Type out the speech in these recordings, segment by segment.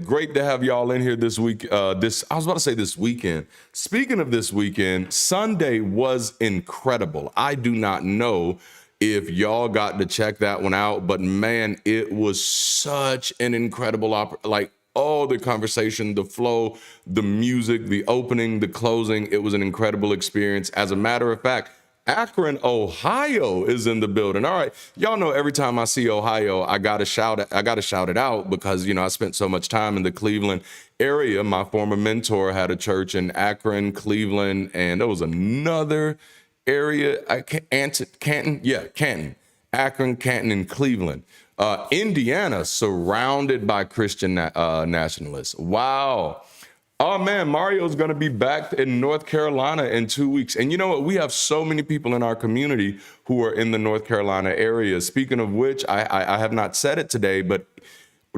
Great to have y'all in here this week. I was about to say this weekend. Speaking of this weekend, Sunday was incredible. I do not know if y'all got to check that one out, but man, it was such an incredible all the conversation, the flow, the music, the opening, the closing. It was an incredible experience. As a matter of fact, Akron, Ohio is in the building. All right. Y'all know every time I see Ohio, I gotta shout it out because, I spent so much time in the Cleveland area. My former mentor had a church in Akron, Cleveland, and there was another area, Canton, Akron, Canton, and Cleveland. Indiana, surrounded by Christian nationalists. Wow. Oh man, Mario's going to be back in North Carolina in 2 weeks. And you know what? We have so many people in our community who are in the North Carolina area. Speaking of which, I have not said it today, but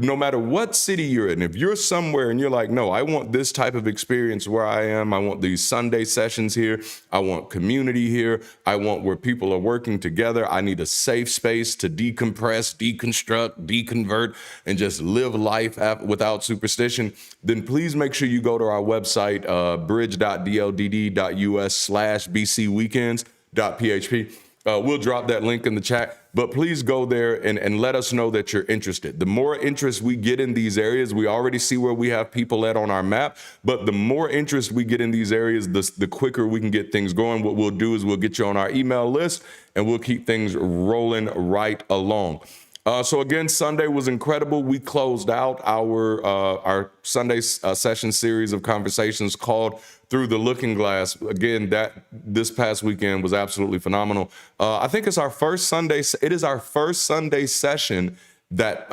no matter what city you're in, if you're somewhere and you're like, no, I want this type of experience where I am, I want these Sunday sessions here, I want community here, I want where people are working together, I need a safe space to decompress, deconstruct, deconvert, and just live life without superstition, then please make sure you go to our website, bridge.dldd.us/bcweekends.php. We'll drop that link in the chat, but please go there and let us know that you're interested. The more interest we get in these areas, we already see where we have people at on our map, but the more interest we get in these areas, the quicker we can get things going. What we'll do is we'll get you on our email list and we'll keep things rolling right along. So again, Sunday was incredible. We closed out our Sunday session series of conversations called Through the Looking Glass. Again, this past weekend was absolutely phenomenal. I think it's our first Sunday. It is our first Sunday session that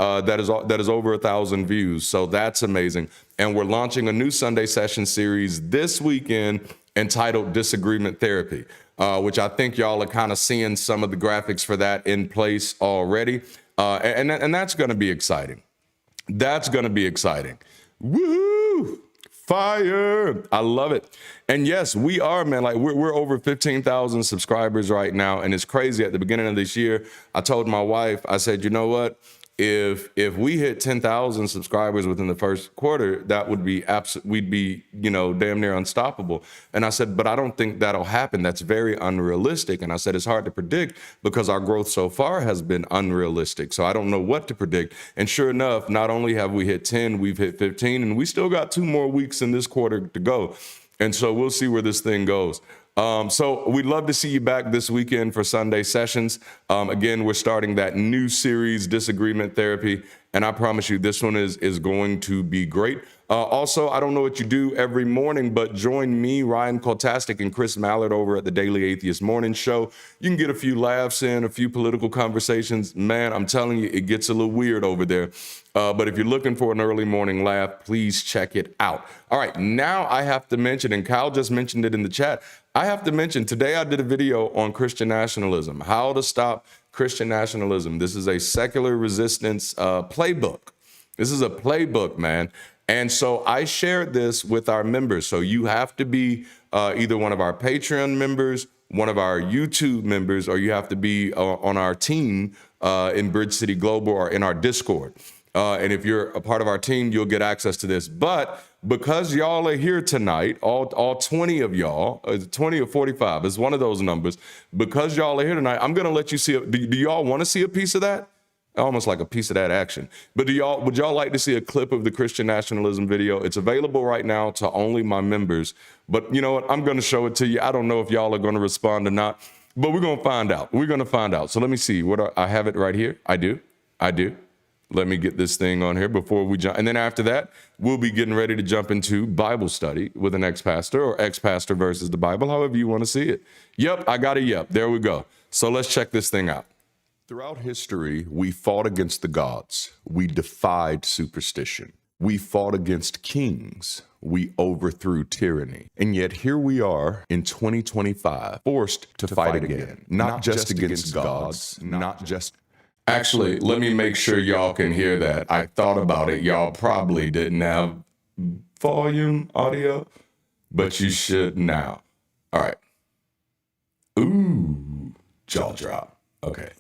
is over 1,000 views. So that's amazing. And we're launching a new Sunday session series this weekend entitled Disagreement Therapy, which I think y'all are kind of seeing some of the graphics for that in place already. And that's going to be exciting. That's going to be exciting. Woohoo! Fire! I love it. And yes, we are, man. Like we're over 15,000 subscribers right now, and it's crazy. At the beginning of this year, I told my wife, I said, you know what? If we hit 10,000 subscribers within the first quarter, that would be we'd be, damn near unstoppable. And I said, but I don't think that'll happen. That's very unrealistic. And I said, it's hard to predict because our growth so far has been unrealistic. So I don't know what to predict. And sure enough, not only have we hit 10, we've hit 15, and we still got 2 more weeks in this quarter to go. And so we'll see where this thing goes. So we'd love to see you back this weekend for Sunday sessions. Again, we're starting that new series, Disagreement Therapy, and I promise you this one is going to be great. Also, I don't know what you do every morning, but join me, Ryan Koltastic, and Chris Mallard over at the Daily Atheist Morning Show. You can get a few laughs in, a few political conversations. Man, I'm telling you, it gets a little weird over there. But if you're looking for an early morning laugh, please check it out. All right, now I have to mention, and Kyle just mentioned it in the chat, I have to mention, today I did a video on Christian nationalism, how to stop Christian nationalism. This is a secular resistance playbook. This is a playbook, man. And so I shared this with our members. So you have to be either one of our Patreon members, one of our YouTube members, or you have to be on our team in Bridge City Global or in our Discord. And if you're a part of our team, you'll get access to this. But because y'all are here tonight, all 20 of y'all, 20 or 45 is one of those numbers. Because y'all are here tonight, I'm going to let you see. Do y'all want to see a piece of that? Almost like a piece of that action. But would y'all like to see a clip of the Christian nationalism video? It's available right now to only my members. But you know what? I'm going to show it to you. I don't know if y'all are going to respond or not, but we're going to find out. We're going to find out. So let me see. I have it right here. I do. Let me get this thing on here before we jump. And then after that, we'll be getting ready to jump into Bible study with an ex-pastor or ex-pastor versus the Bible, however you want to see it. Yep, I got a yep. There we go. So let's check this thing out. Throughout history, we fought against the gods. We defied superstition. We fought against kings. We overthrew tyranny. And yet here we are in 2025, forced to fight again. Not just against gods, not just... Actually, let me make sure y'all can hear that. I thought about it. Y'all probably didn't have volume audio, but you should now. All right. Ooh, jaw drop. Okay.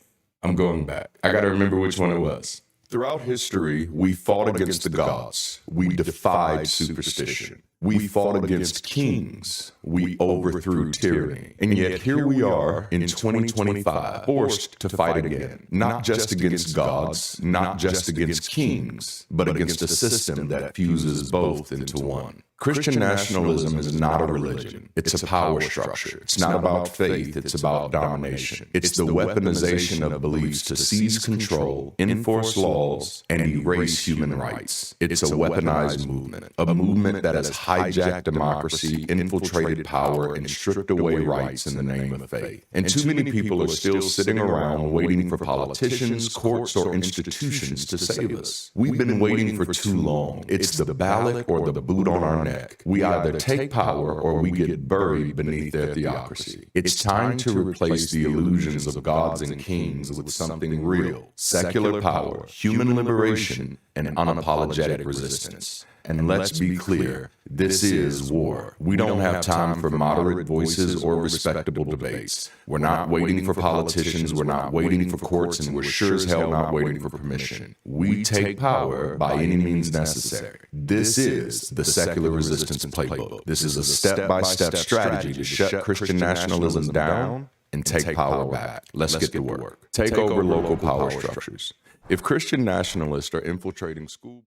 I'm going back. I got to remember which one it was. Throughout history, we fought against the gods. We defied superstition. We fought against kings. We overthrew tyranny. And yet here we are in 2025, forced to fight again, not just against gods, not just against kings, but against a system that fuses both into one. Christian nationalism is not a religion. It's a power structure. It's not about faith. It's about domination. It's the weaponization of beliefs to seize control, enforce laws, and erase human rights. It's a weaponized movement, a movement that has hijacked democracy, infiltrated power, and stripped away rights in the name of faith. And too many people are still sitting around waiting for politicians, courts, or institutions to save us. We've been waiting for too long. It's the ballot or the boot on our neck. We either take power or we get buried beneath their theocracy. It's time to replace the illusions of gods and kings with something real: secular power, human liberation, and unapologetic resistance. And let's be clear, this is war. We don't have time for moderate voices or respectable debates. We're not waiting for politicians, we're not waiting for courts, and we're sure as hell not waiting for permission. We take power by any means necessary. This is the secular resistance playbook. This is a step-by-step strategy to shut Christian nationalism down and take power back. Let's get to work. Take over local power structures. If Christian nationalists are infiltrating schools.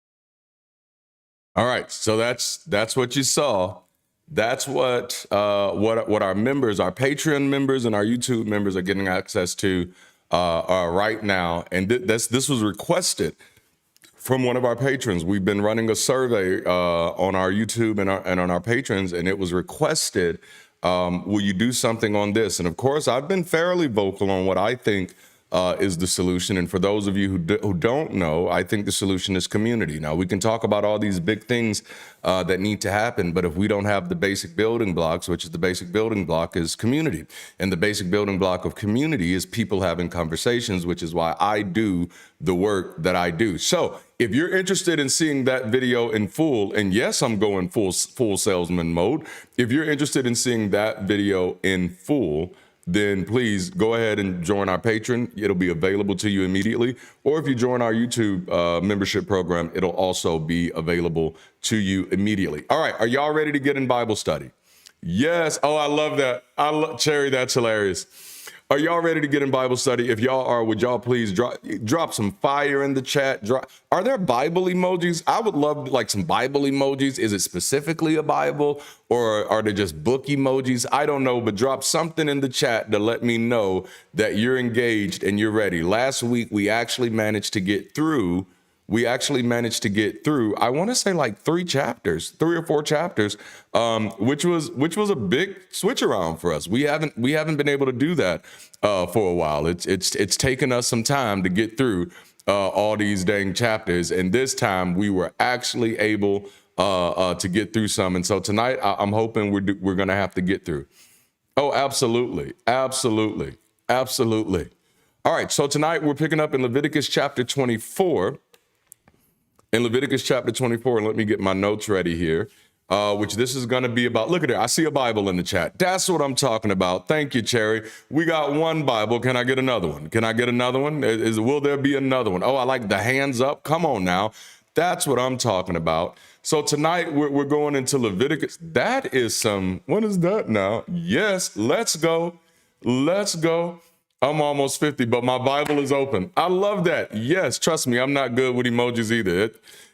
All right, so that's what you saw. That's what our members, our Patreon members, and our YouTube members are getting access to right now. And this was requested from one of our patrons. We've been running a survey on our YouTube and on our patrons, and it was requested. Will you do something on this? And of course, I've been fairly vocal on what I think is the solution. And for those of you who don't know, I think the solution is community. Now, we can talk about all these big things that need to happen, but if we don't have the basic building blocks, which is the basic building block is community. And the basic building block of community is people having conversations, which is why I do the work that I do. So if you're interested in seeing that video in full, and yes, I'm going full salesman mode. If you're interested in seeing that video in full, then please go ahead and join our Patreon. It'll be available to you immediately. Or if you join our YouTube membership program, it'll also be available to you immediately. All right, are y'all ready to get in Bible study? Yes. Oh, I love that. Cherry, that's hilarious. Are y'all ready to get in Bible study? If y'all are, would y'all please drop some fire in the chat? Are there Bible emojis? I would love like some Bible emojis. Is it specifically a Bible, or are they just book emojis? I don't know, but drop something in the chat to let me know that you're engaged and you're ready. Last week, we actually managed to get through. I want to say like 3 or 4 chapters, which was a big switch around for us. We haven't been able to do that for a while. It's taken us some time to get through all these dang chapters, and this time we were actually able to get through some. And so tonight I'm hoping we're gonna have to get through. Oh, absolutely. All right, so tonight we're picking up in Leviticus chapter 24. In Leviticus chapter 24, and let me get my notes ready here, which this is going to be about. Look at it. I see a Bible in the chat. That's what I'm talking about. Thank you, Cherry. We got one Bible. Can I get another one? Will there be another one? Oh, I like the hands up. Come on now. That's what I'm talking about. So tonight we're going into Leviticus. That is what is that now? Yes, let's go. I'm almost 50, but my Bible is open. I love that. Yes, trust me, I'm not good with emojis either.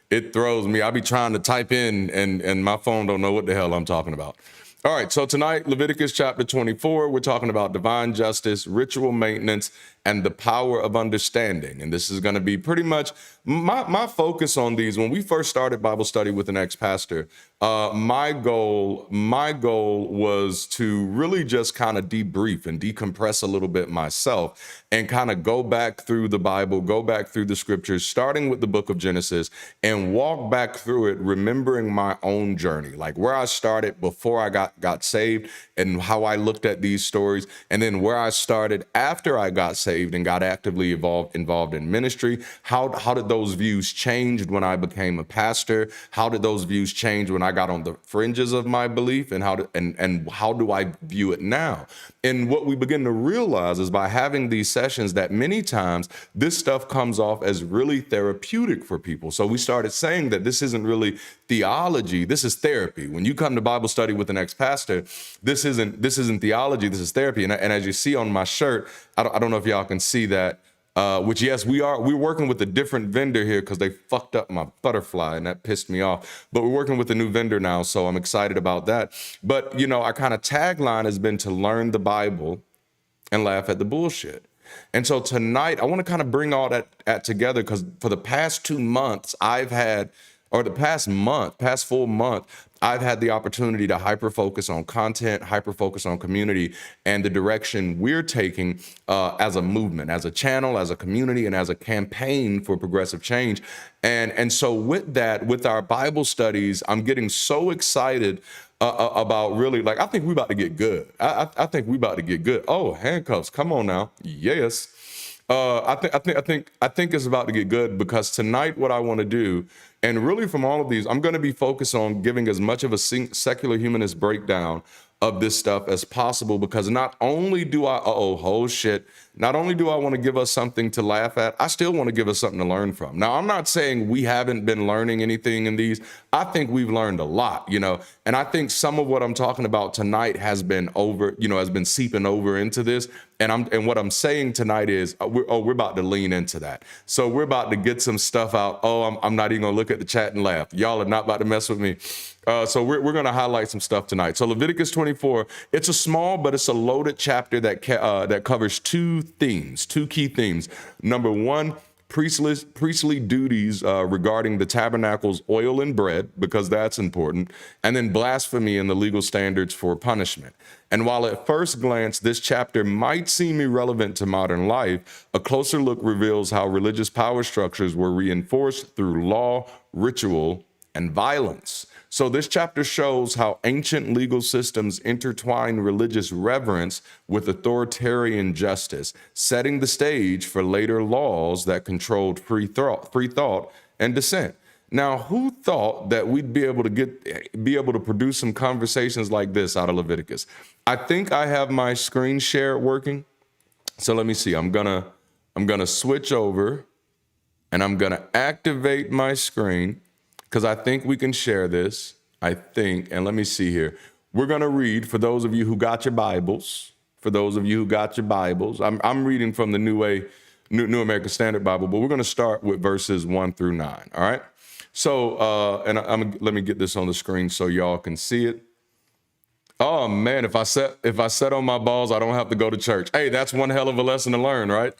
It throws me. I be trying to type in and my phone don't know what the hell I'm talking about. All right, so tonight, Leviticus chapter 24, we're talking about divine justice, ritual maintenance, and the power of understanding. And this is going to be pretty much my focus on these. When we first started Bible study with an ex-pastor, my goal was to really just kind of debrief and decompress a little bit myself and kind of go back through the Bible, go back through the scriptures, starting with the book of Genesis, and walk back through it, remembering my own journey, like where I started before I got saved and how I looked at these stories, and then where I started after I got saved saved and got actively involved in ministry? How did those views change when I became a pastor? How did those views change when I got on the fringes of my belief? And how do I view it now? And what we begin to realize is by having these sessions that many times this stuff comes off as really therapeutic for people. So we started saying that this isn't really theology, this is therapy. When you come to Bible study with an ex-pastor, this isn't theology, this is therapy. And as you see on my shirt, I don't know if y'all can see that, which yes, we're working with a different vendor here because they fucked up my butterfly and that pissed me off. But we're working with a new vendor now, so I'm excited about that. But you know, our kind of tagline has been to learn the Bible and laugh at the bullshit. And so tonight, I want to kind of bring all that together because for the past 2 months, past full month, I've had the opportunity to hyper-focus on content, hyper-focus on community, and the direction we're taking as a movement, as a channel, as a community, and as a campaign for progressive change. And so with that, with our Bible studies, I'm getting so excited about really, like, I think we're about to get good. I think we're about to get good. Oh, handcuffs, come on now. Yes. I think it's about to get good because tonight what I want to do, and really from all of these, I'm going to be focused on giving as much of a secular humanist breakdown of this stuff as possible, because not only do I, not only do I want to give us something to laugh at, I still want to give us something to learn from. Now, I'm not saying we haven't been learning anything in these. I think we've learned a lot, you know, and I think some of what I'm talking about tonight has been seeping over into this. And what I'm saying tonight is, we're about to lean into that. So we're about to get some stuff out. I'm not even gonna look at the chat and laugh. Y'all are not about to mess with me. So we're gonna highlight some stuff tonight. So Leviticus 24, it's a small, but it's a loaded chapter that covers two key themes. Number one, priestly duties regarding the tabernacle's oil and bread, because that's important, and then blasphemy and the legal standards for punishment. And while at first glance this chapter might seem irrelevant to modern life, a closer look reveals how religious power structures were reinforced through law, ritual, and violence. So this chapter shows how ancient legal systems intertwine religious reverence with authoritarian justice, setting the stage for later laws that controlled free thought and dissent. Now, who thought that we'd be able to produce some conversations like this out of Leviticus? I think I have my screen share working. So let me see. I'm gonna switch over and I'm gonna activate my screen, because I think we can share this, I think. And let me see here. We're going to read, for those of you who got your Bibles, I'm reading from the New American Standard Bible, but we're going to start with verses 1 through 9, all right? So, let me get this on the screen so y'all can see it. Oh man, if I set on my balls, I don't have to go to church. Hey, that's one hell of a lesson to learn, right?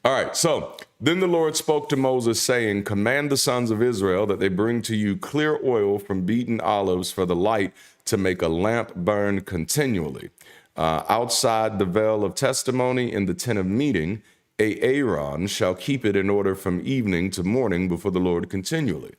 All right, so then the Lord spoke to Moses, saying, command the sons of Israel that they bring to you clear oil from beaten olives for the light, to make a lamp burn continually. Outside the veil of testimony in the tent of meeting, Aaron shall keep it in order from evening to morning before the Lord continually.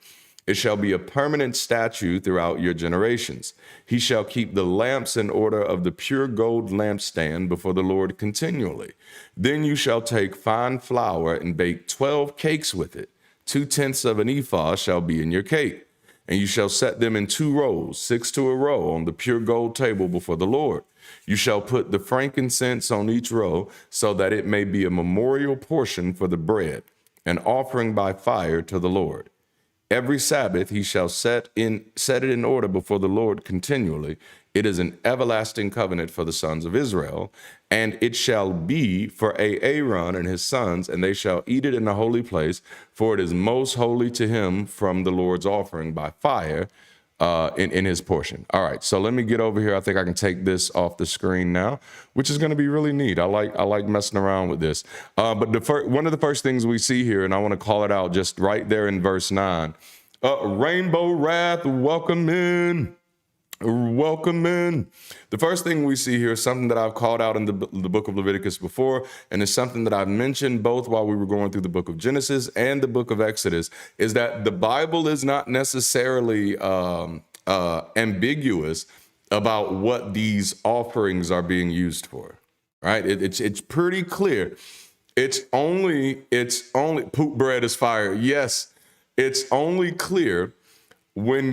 It shall be a permanent statute throughout your generations. He shall keep the lamps in order of the pure gold lampstand before the Lord continually. Then you shall take fine flour and bake 12 cakes with it. 2/10 of an ephah shall be in your cake. And you shall set them in 2 rows, 6 to a row, on the pure gold table before the Lord. You shall put the frankincense on each row, so that it may be a memorial portion for the bread, an offering by fire to the Lord. Every Sabbath he shall set it in order before the Lord continually. It is an everlasting covenant for the sons of Israel, and it shall be for Aaron and his sons, and they shall eat it in the holy place, for it is most holy to him from the Lord's offering by fire in his portion. All right, so let me get over here. I think I can take this off the screen now, which is going to be really neat. I like messing around with this. But one of the first things we see here, and I want to call it out just right there in verse 9, Rainbow Wrath, welcome in. Welcome in. The first thing we see here is something that I've called out in the book of Leviticus before, and it's something that I've mentioned both while we were going through the book of Genesis and the book of Exodus, is that the Bible is not necessarily ambiguous about what these offerings are being used for, right? It's pretty clear. It's only poop bread is fire. Yes, it's only clear when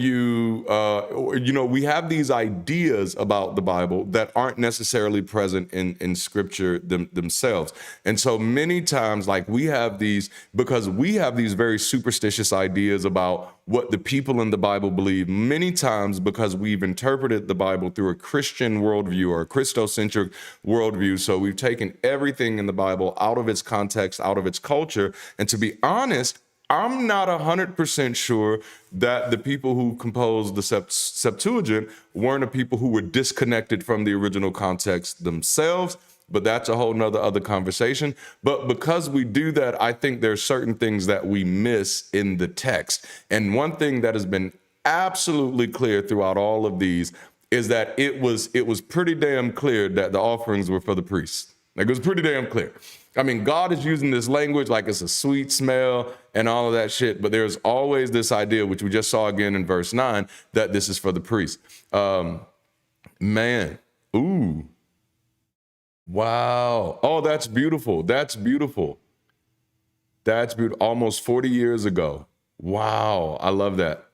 we have these ideas about the Bible that aren't necessarily present in scripture themselves. And so many times, like because we have these very superstitious ideas about what the people in the Bible believe, many times because we've interpreted the Bible through a Christian worldview or a Christocentric worldview. So we've taken everything in the Bible out of its context, out of its culture. And to be honest, I'm not 100% sure that the people who composed the Septuagint weren't the people who were disconnected from the original context themselves, but that's a whole nother other conversation. But because we do that, I think there's certain things that we miss in the text. And one thing that has been absolutely clear throughout all of these is that it was pretty damn clear that the offerings were for the priests. Like, it was pretty damn clear. I mean, God is using this language like it's a sweet smell and all of that shit, but there's always this idea, which we just saw again in verse 9, that this is for the priest. Man, ooh, wow. Oh, that's beautiful. That's beautiful. That's beautiful. Almost 40 years ago. Wow, I love that.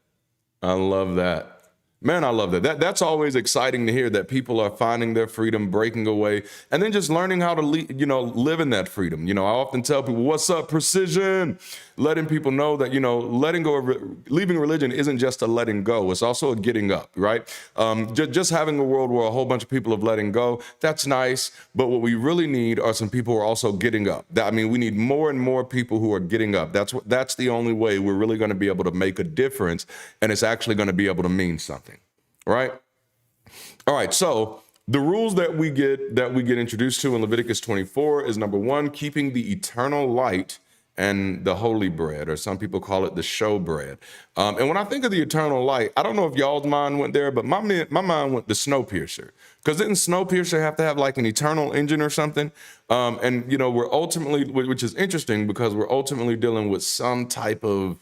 I love that. Man, I love that. That's always exciting to hear, that people are finding their freedom, breaking away, and then just learning how to live in that freedom. I often tell people, what's up, precision? Letting people know that, letting go of leaving religion isn't just a letting go. It's also a getting up, right? Just having a world where a whole bunch of people are letting go, that's nice. But what we really need are some people who are also getting up. We need more and more people who are getting up. That's the only way we're really going to be able to make a difference. And it's actually going to be able to mean something. Right? All right. So the rules that we get introduced to in Leviticus 24 is, number one, keeping the eternal light and the holy bread, or some people call it the show bread. And when I think of the eternal light, I don't know if y'all's mind went there, but my mind went to Snowpiercer. Because didn't Snowpiercer have to have like an eternal engine or something? We're ultimately, which is interesting because we're ultimately dealing with some type of,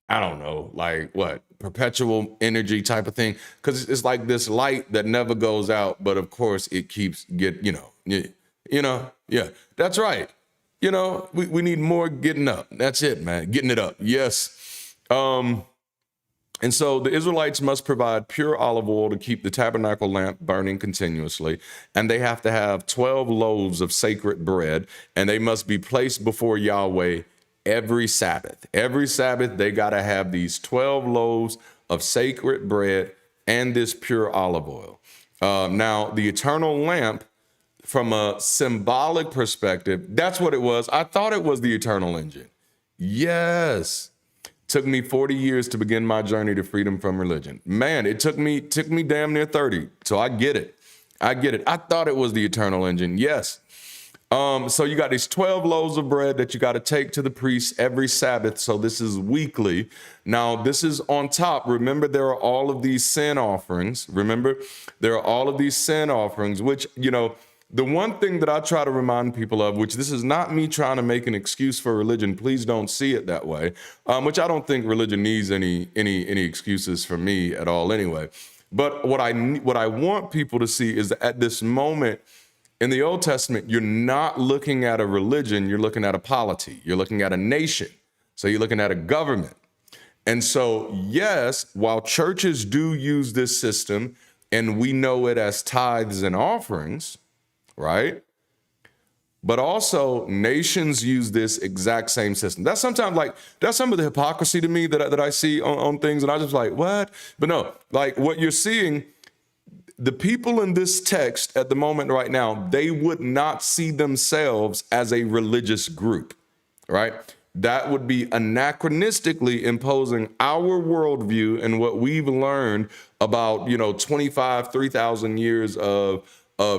I don't know, like what, perpetual energy type of thing. Because it's like this light that never goes out, but of course it keeps yeah, that's right. We need more getting up. That's it, man. Getting it up. Yes. And so the Israelites must provide pure olive oil to keep the tabernacle lamp burning continuously. And they have to have 12 loaves of sacred bread, and they must be placed before Yahweh every Sabbath. Every Sabbath, they got to have these 12 loaves of sacred bread and this pure olive oil. Now, the eternal lamp, from a symbolic perspective, that's what it was. I thought it was the eternal engine. Yes. Took me 40 years to begin my journey to freedom from religion. Man, it took me damn near 30. So I get it. I thought it was the eternal engine. Yes. So you got these 12 loaves of bread that you got to take to the priest every Sabbath. So this is weekly. Now, this is on top. Remember, there are all of these sin offerings. Which, the one thing that I try to remind people of, which this is not me trying to make an excuse for religion, please don't see it that way, which I don't think religion needs any excuses from me at all anyway. But what I want people to see is that at this moment in the Old Testament, you're not looking at a religion, you're looking at a polity, you're looking at a nation. So you're looking at a government. And so, yes, while churches do use this system, and we know it as tithes and offerings, right? But also nations use this exact same system. That's some of the hypocrisy to me that I see on things. And I just like, what? But no, like what you're seeing, the people in this text at the moment right now, they would not see themselves as a religious group, right? That would be anachronistically imposing our worldview and what we've learned about, 3,000 years of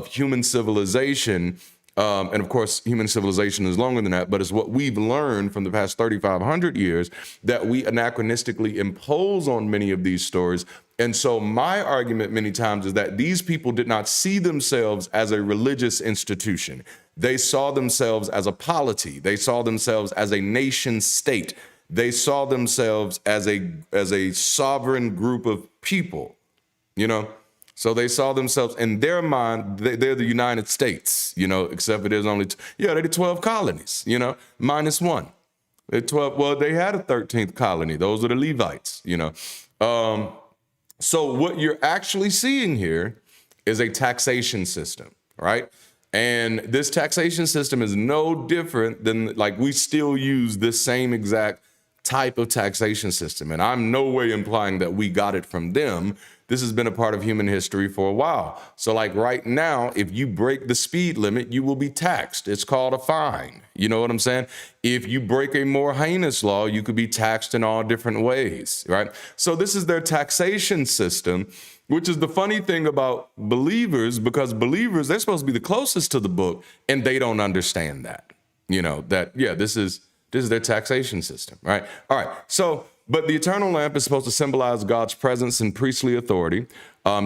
human civilization. And of course, human civilization is longer than that, but it's what we've learned from the past 3,500 years that we anachronistically impose on many of these stories. And so my argument many times is that these people did not see themselves as a religious institution. They saw themselves as a polity. They saw themselves as a nation state. They saw themselves as a sovereign group of people, So they saw themselves, in their mind, they're the United States, except for there's only, they're the 12 colonies, minus one. They're 12, well, they had a 13th colony. Those are the Levites, So what you're actually seeing here is a taxation system, right? And this taxation system is no different than, like, we still use this same exact type of taxation system. And I'm no way implying that we got it from them. This has been a part of human history for a while. So like right now, if you break the speed limit, you will be taxed. It's called a fine. You know what I'm saying? If you break a more heinous law, you could be taxed in all different ways, right? So this is their taxation system, which is the funny thing about believers, because believers, they're supposed to be the closest to the book, and they don't understand that, this is their taxation system, right? All right, so, but the eternal lamp is supposed to symbolize God's presence and priestly authority.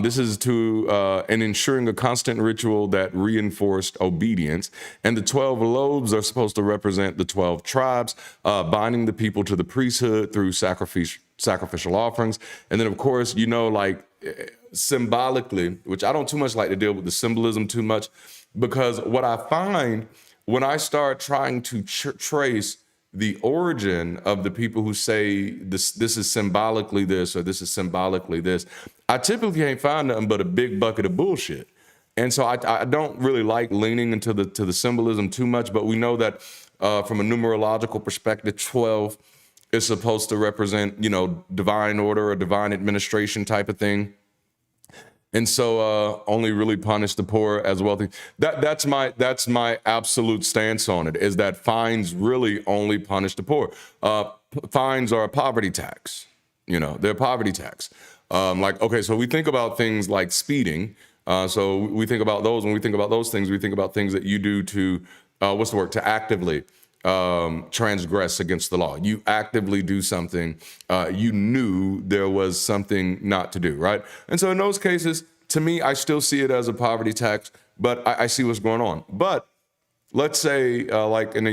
This is and ensuring a constant ritual that reinforced obedience. And the 12 loaves are supposed to represent the 12 tribes, binding the people to the priesthood through sacrificial offerings. And then, of course, symbolically, which I don't too much like to deal with the symbolism too much, because what I find when I start trying to trace the origin of the people who say this is symbolically this or this is symbolically this, I typically can't find nothing but a big bucket of bullshit. And so I don't really like leaning into the symbolism too much, but we know that from a numerological perspective, 12 is supposed to represent, divine order or divine administration type of thing. And so only really punish the poor as wealthy. That's my absolute stance on it, is that fines really only punish the poor. Fines are a poverty tax. They're a poverty tax. So we think about things like speeding. So we think about those. When we think about those things, we think about things that you do to, to actively transgress against the law. You actively do something, you knew there was something not to do, right? And so in those cases, to me, I still see it as a poverty tax, but I see what's going on. But let's say, like in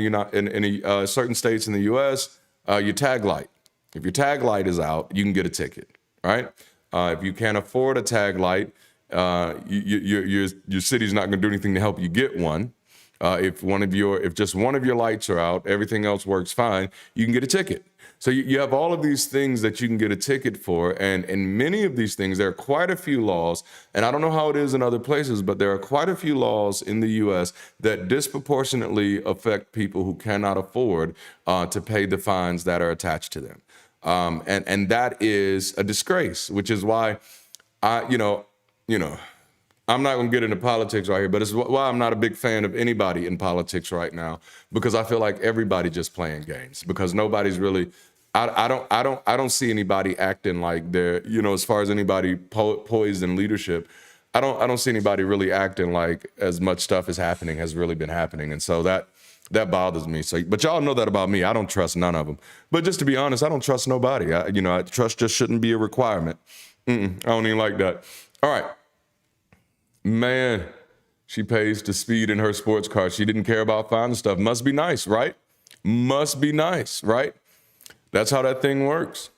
certain states in the U.S., your tag light. If your tag light is out, you can get a ticket, right? If you can't afford a tag light, your city's not going to do anything to help you get one. If just one of your lights are out, everything else works fine, you can get a ticket. So you have all of these things that you can get a ticket for. And in many of these things, there are quite a few laws, and I don't know how it is in other places, but there are quite a few laws in the U.S. that disproportionately affect people who cannot afford to pay the fines that are attached to them. And that is a disgrace, which is why I'm not going to get into politics right here, but it's why I'm not a big fan of anybody in politics right now, because I feel like everybody just playing games, because nobody's really, I don't see anybody acting like they're, as far as anybody poised in leadership, I don't see anybody really acting like as much stuff has really been happening. And so that bothers me. So, but y'all know that about me. I don't trust none of them. But just to be honest, I don't trust nobody. Trust just shouldn't be a requirement. I don't even like that. All right. Man, she pays to speed in her sports car. She didn't care about finding stuff. Must be nice, right? Must be nice, right? That's how that thing works.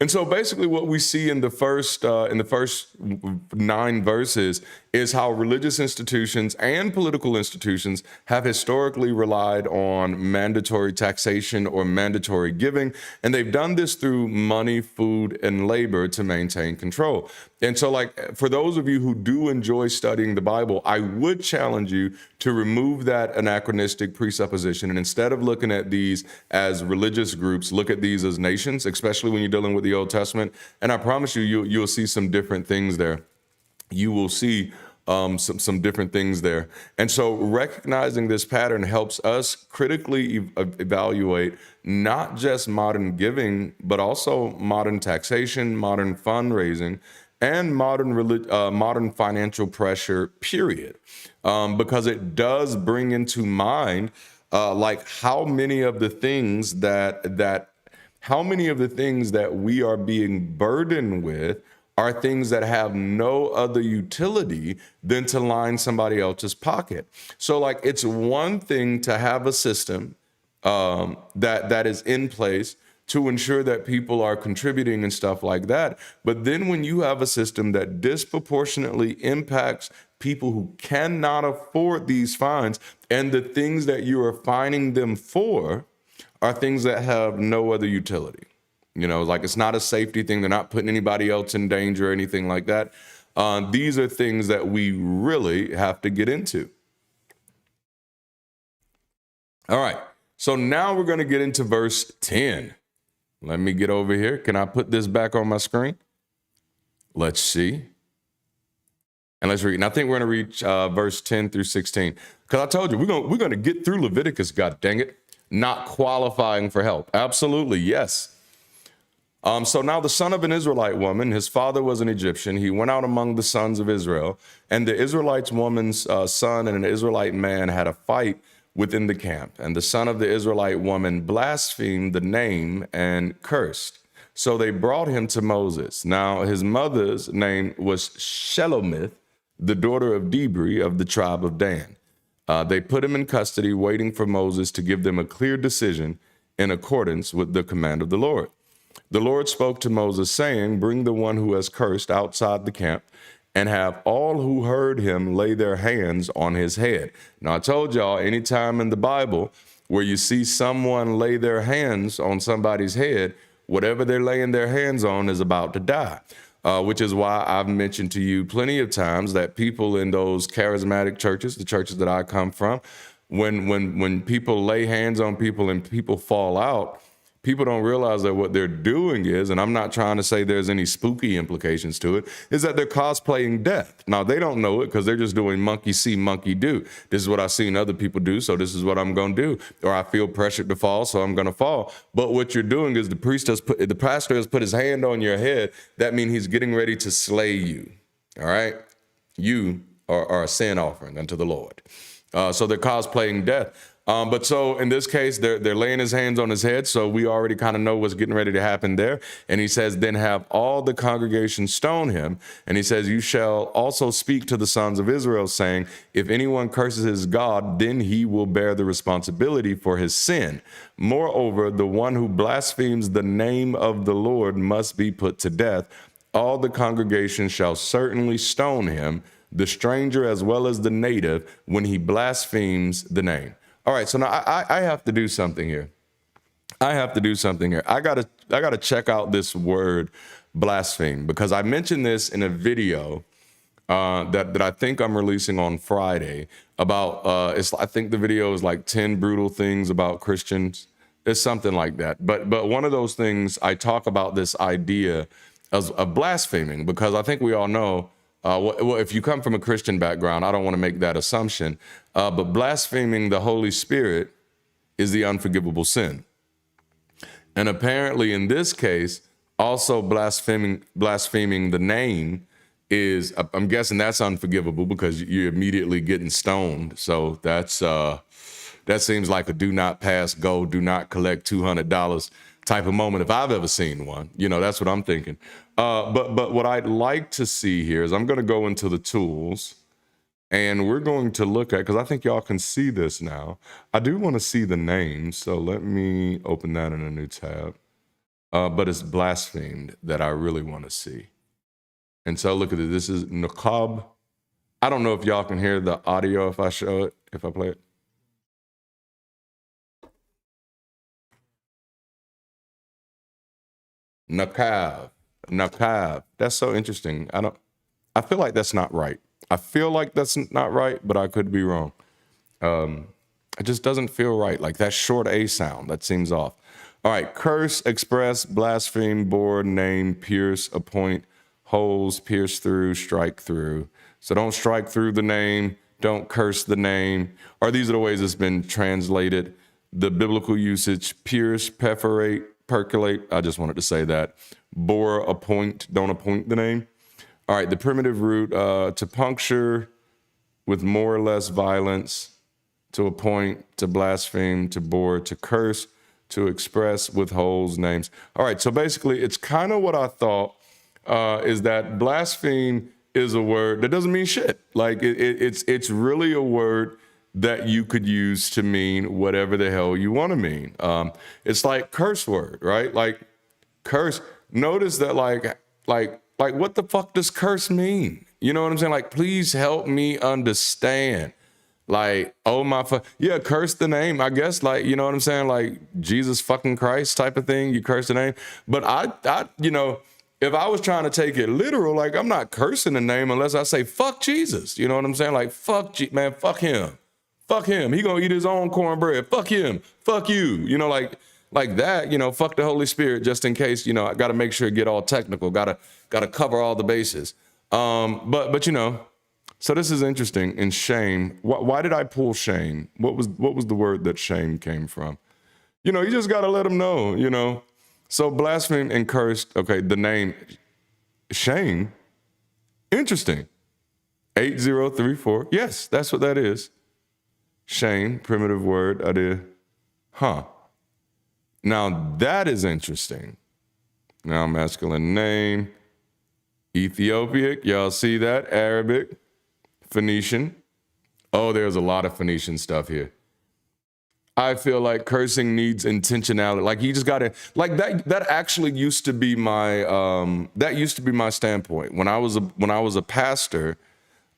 And so basically what we see in the first 9 verses is how religious institutions and political institutions have historically relied on mandatory taxation or mandatory giving. And they've done this through money, food, and labor to maintain control. And so, like, for those of you who do enjoy studying the Bible, I would challenge you to remove that anachronistic presupposition. And instead of looking at these as religious groups, look at these as nations, especially when you're dealing with the Old Testament. And I promise you'll see some different things there. You will see some different things there. And so recognizing this pattern helps us critically evaluate not just modern giving, but also modern taxation, modern fundraising, and modern financial pressure, period. Because it does bring into mind like how many of the things that we are being burdened with are things that have no other utility than to line somebody else's pocket. So, like, it's one thing to have a system that is in place to ensure that people are contributing and stuff like that. But then when you have a system that disproportionately impacts people who cannot afford these fines, and the things that you are fining them for are things that have no other utility. You know, like it's not a safety thing. They're not putting anybody else in danger or anything like that. These are things that we really have to get into. All right. So now we're going to get into verse 10. Let me get over here. Can I put this back on my screen? Let's see. And let's read. And I think we're going to reach verse 10 through 16. Because I told you, we're going to get through Leviticus, God dang it. Not qualifying for help. Absolutely, yes. So now the son of an Israelite woman, his father was an Egyptian. He went out among the sons of Israel. And the Israelite woman's son and an Israelite man had a fight within the camp. And the son of the Israelite woman blasphemed the name and cursed. So they brought him to Moses. Now his mother's name was Shelomith, the daughter of Dibri of the tribe of Dan. They put him in custody, waiting for Moses to give them a clear decision in accordance with the command of the Lord. The Lord spoke to Moses, saying, bring the one who has cursed outside the camp, and have all who heard him lay their hands on his head. Now, I told y'all, anytime in the Bible where you see someone lay their hands on somebody's head, whatever they're laying their hands on is about to die. Which is why I've mentioned to you plenty of times that people in those charismatic churches, the churches that I come from, when people lay hands on people and people fall out, people don't realize that what they're doing is, and I'm not trying to say there's any spooky implications to it, is that they're cosplaying death. Now, they don't know it because they're just doing monkey see, monkey do. This is what I've seen other people do, so this is what I'm going to do. Or I feel pressured to fall, so I'm going to fall. But what you're doing is the pastor has put his hand on your head. That means he's getting ready to slay you. All right? You are a sin offering unto the Lord. So they're cosplaying death. But so in this case, they're laying his hands on his head. So we already kind of know what's getting ready to happen there. And he says, then have all the congregation stone him. And he says, you shall also speak to the sons of Israel, saying, if anyone curses his God, then he will bear the responsibility for his sin. Moreover, the one who blasphemes the name of the Lord must be put to death. All the congregation shall certainly stone him, the stranger as well as the native, when he blasphemes the name. All right, so now I have to do something here. I gotta check out this word blaspheme, because I mentioned this in a video that I think I'm releasing on Friday about I think the video is like 10 brutal things about Christians. It's something like that. But one of those things, I talk about this idea of blaspheming, because I think we all know. Well, if you come from a Christian background, I don't want to make that assumption, but blaspheming the Holy Spirit is the unforgivable sin. And apparently in this case, also blaspheming the name is, I'm guessing that's unforgivable, because you're immediately getting stoned. So that seems like a do not pass go, do not collect $200 type of moment if I've ever seen one. You know, that's what I'm thinking. But what I'd like to see here is I'm going to go into the tools, and we're going to look at, because I think y'all can see this now. I do want to see the names, so let me open that in a new tab. But it's blasphemed that I really want to see. And so look at it. This is Nakab. I don't know if y'all can hear the audio if I show it, if I play it. Nakab. That's so interesting. I feel like that's not right. I feel like that's not right, but I could be wrong. It just doesn't feel right. Like that short A sound, that seems off. All right, curse, express, blaspheme, bore, name, pierce, appoint, holes, pierce through, strike through. So don't strike through the name, don't curse the name. Or these are the ways it's been translated. The biblical usage: pierce, perforate, percolate. I just wanted to say that. Bore, appoint, don't appoint the name. All right, the primitive root, to puncture with more or less violence, to appoint, to blaspheme, to bore, to curse, to express with holes, names. All right, so basically it's kind of what I thought, is that blaspheme is a word that doesn't mean shit. Like it's really a word that you could use to mean whatever the hell you want to mean. It's like curse word, right? Like curse. Notice that like what the fuck does curse mean? You know what I'm saying? Like, please help me understand. Like, oh my yeah, curse the name, I guess. Like, you know what I'm saying? Like Jesus fucking Christ type of thing. You curse the name. But I you know, if I was trying to take it literal, like I'm not cursing the name unless I say fuck Jesus. You know what I'm saying? Like fuck man, fuck him. Fuck him. He gonna eat his own cornbread. Fuck him. Fuck you. You know, like that, you know, fuck the Holy Spirit, just in case, you know, I got to make sure it get all technical, got to cover all the bases. But you know, so this is interesting. In shame, why did I pull shame? What was the word that shame came from? You know, you just got to let them know, you know. So blaspheme and cursed, okay, the name shame, interesting. 8034, yes, that's what that is. Shame, primitive word, I did, Now that is interesting. Now masculine name, Ethiopic, y'all see that? Arabic, Phoenician. Oh, there's a lot of Phoenician stuff here. I feel like cursing needs intentionality. Like you just gotta, like that actually used to be my, standpoint. When I was a pastor,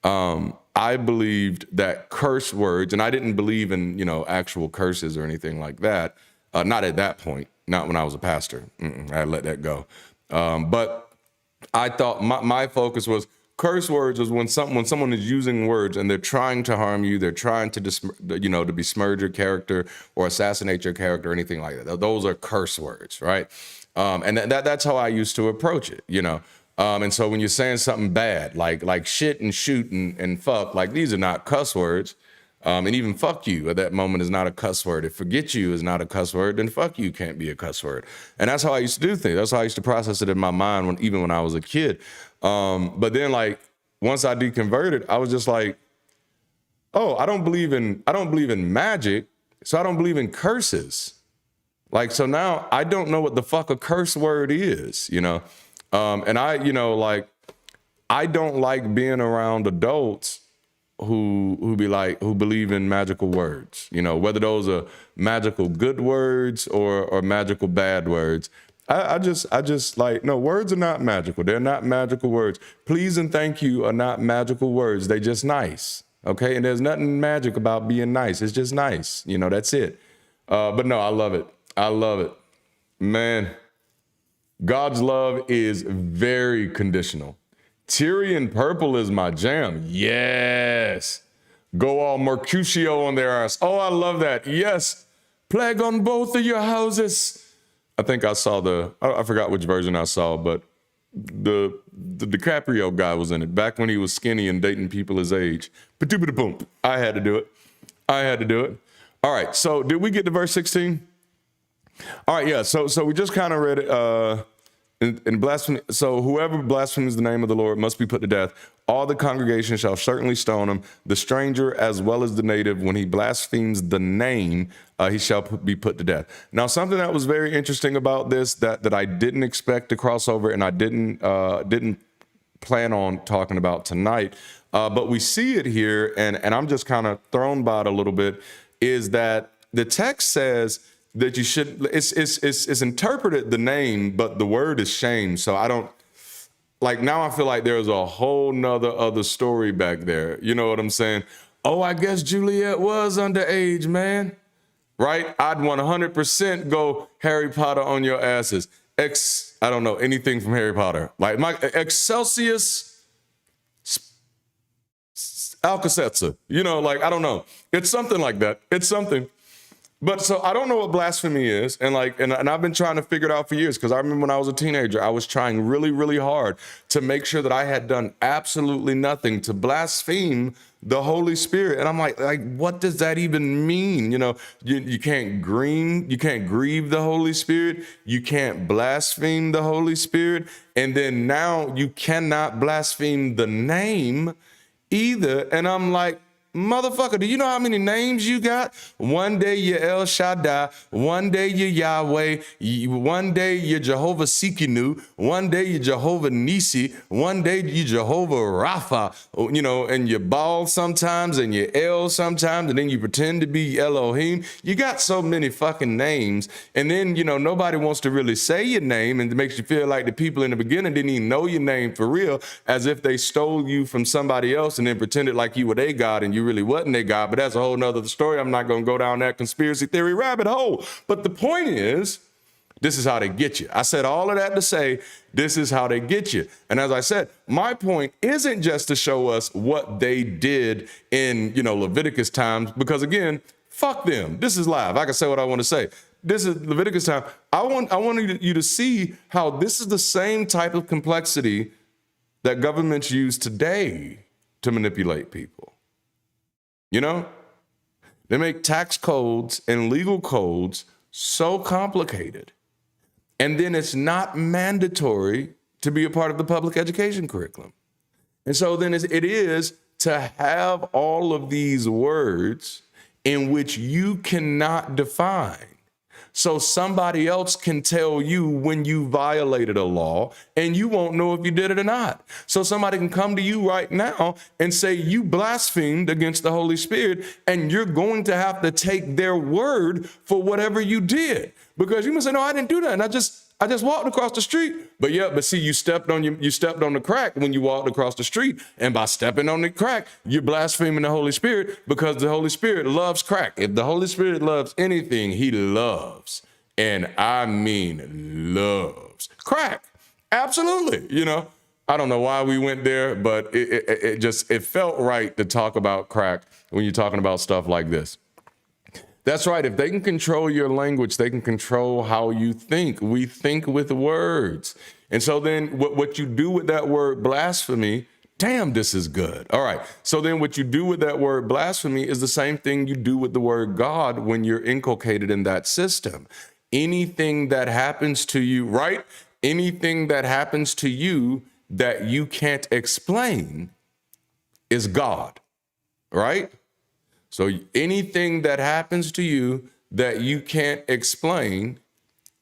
I believed that curse words, and I didn't believe in, you know, actual curses or anything like that. Not at that point, not when I was a pastor. I let that go. But I thought my focus was curse words was when someone is using words and they're trying to harm you, they're trying to to besmirch your character or assassinate your character or anything like that. Those are curse words, right? And that's how I used to approach it, you know. And so when you're saying something bad, like shit and shoot and fuck, like these are not cuss words. And even fuck you at that moment is not a cuss word. If forget you is not a cuss word, then fuck you can't be a cuss word. And that's how I used to do things. That's how I used to process it in my mind even when I was a kid. But then like once I deconverted, I was just like, oh, I don't believe in magic, so I don't believe in curses. Like, so now I don't know what the fuck a curse word is, you know? And I don't like being around adults who believe in magical words, you know, whether those are magical good words or magical bad words. I just like, no, words are not magical. They're not magical words. Please and thank you are not magical words. They're just nice. Okay. And there's nothing magic about being nice. It's just nice. You know, that's it. But no, I love it. I love it, man. God's love is very conditional. Tyrian purple is my jam. Yes. Go all Mercutio on their ass. Oh, I love that. Yes. Plague on both of your houses. I think I saw I forgot which version I saw, but the DiCaprio guy was in it back when he was skinny and dating people his age. Boom. I had to do it. All right. So did we get to verse 16? All right. Yeah. So we just kind of read it. In blasphemy, so whoever blasphemes the name of the Lord must be put to death. All the congregation shall certainly stone him, the stranger as well as the native. When he blasphemes the name, he shall be put to death. Now, something that was very interesting about this that I didn't expect to cross over, and I didn't plan on talking about tonight, but we see it here, and I'm just kind of thrown by it a little bit, is that the text says that you should, it's interpreted the name, but the word is shame. So I don't, like, now I feel like there's a whole nother other story back there. You know what I'm saying? Oh, I guess Juliet was underage, man. Right? I'd 100% go Harry Potter on your asses. I don't know anything from Harry Potter. Like my Excelsius Alka-Seltzer. You know, like, I don't know. It's something like that. It's something. But so I don't know what blasphemy is. And I've been trying to figure it out for years, because I remember when I was a teenager, I was trying really, really hard to make sure that I had done absolutely nothing to blaspheme the Holy Spirit. And I'm like, what does that even mean? You know, you can't grieve the Holy Spirit. You can't blaspheme the Holy Spirit. And then now you cannot blaspheme the name either. And I'm like, motherfucker, do you know how many names you got? One day you're El Shaddai, one day you're Yahweh, one day you're Jehovah Tsidkenu, one day you're Jehovah Nisi, one day you're Jehovah Rapha, you know, and you're Baal sometimes and you're El sometimes, and then you pretend to be Elohim. You got so many fucking names, and then, you know, nobody wants to really say your name, and it makes you feel like the people in the beginning didn't even know your name for real, as if they stole you from somebody else and then pretended like you were their God and you really wasn't their God. But that's a whole nother story. I'm not going to go down that conspiracy theory rabbit hole. But the point is, this is how they get you. I said all of that to say, this is how they get you. And as I said, my point isn't just to show us what they did in, you know, Leviticus times, because again, fuck them. This is live. I can say what I want to say. This is Leviticus time. I want you to see how this is the same type of complexity that governments use today to manipulate people. You know, they make tax codes and legal codes so complicated, and then it's not mandatory to be a part of the public education curriculum. And so then it is to have all of these words in which you cannot define. So somebody else can tell you when you violated a law and you won't know if you did it or not. So somebody can come to you right now and say you blasphemed against the Holy Spirit, and you're going to have to take their word for whatever you did. Because you must say, no, I didn't do that. And I just walked across the street. But see, you stepped on the crack when you walked across the street. And by stepping on the crack, you're blaspheming the Holy Spirit, because the Holy Spirit loves crack. If the Holy Spirit loves anything, he loves, and I mean loves, crack. Absolutely. You know, I don't know why we went there, but it felt right to talk about crack when you're talking about stuff like this. That's right. If they can control your language, they can control how you think. We think with words. And so then what you do with that word blasphemy, damn, this is good. All right. So then what you do with that word blasphemy is the same thing you do with the word God when you're inculcated in that system. Anything that happens to you, right? Anything that happens to you that you can't explain is God, right? So anything that happens to you that you can't explain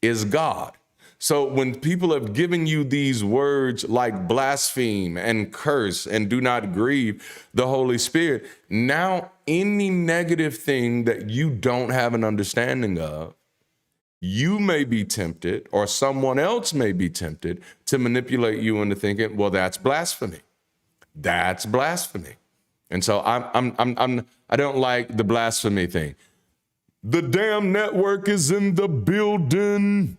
is God. So when people have given you these words like blaspheme and curse and do not grieve the Holy Spirit, now any negative thing that you don't have an understanding of, you may be tempted, or someone else may be tempted to manipulate you into thinking, well, that's blasphemy. That's blasphemy. And so I don't like the blasphemy thing. The damn network is in the building.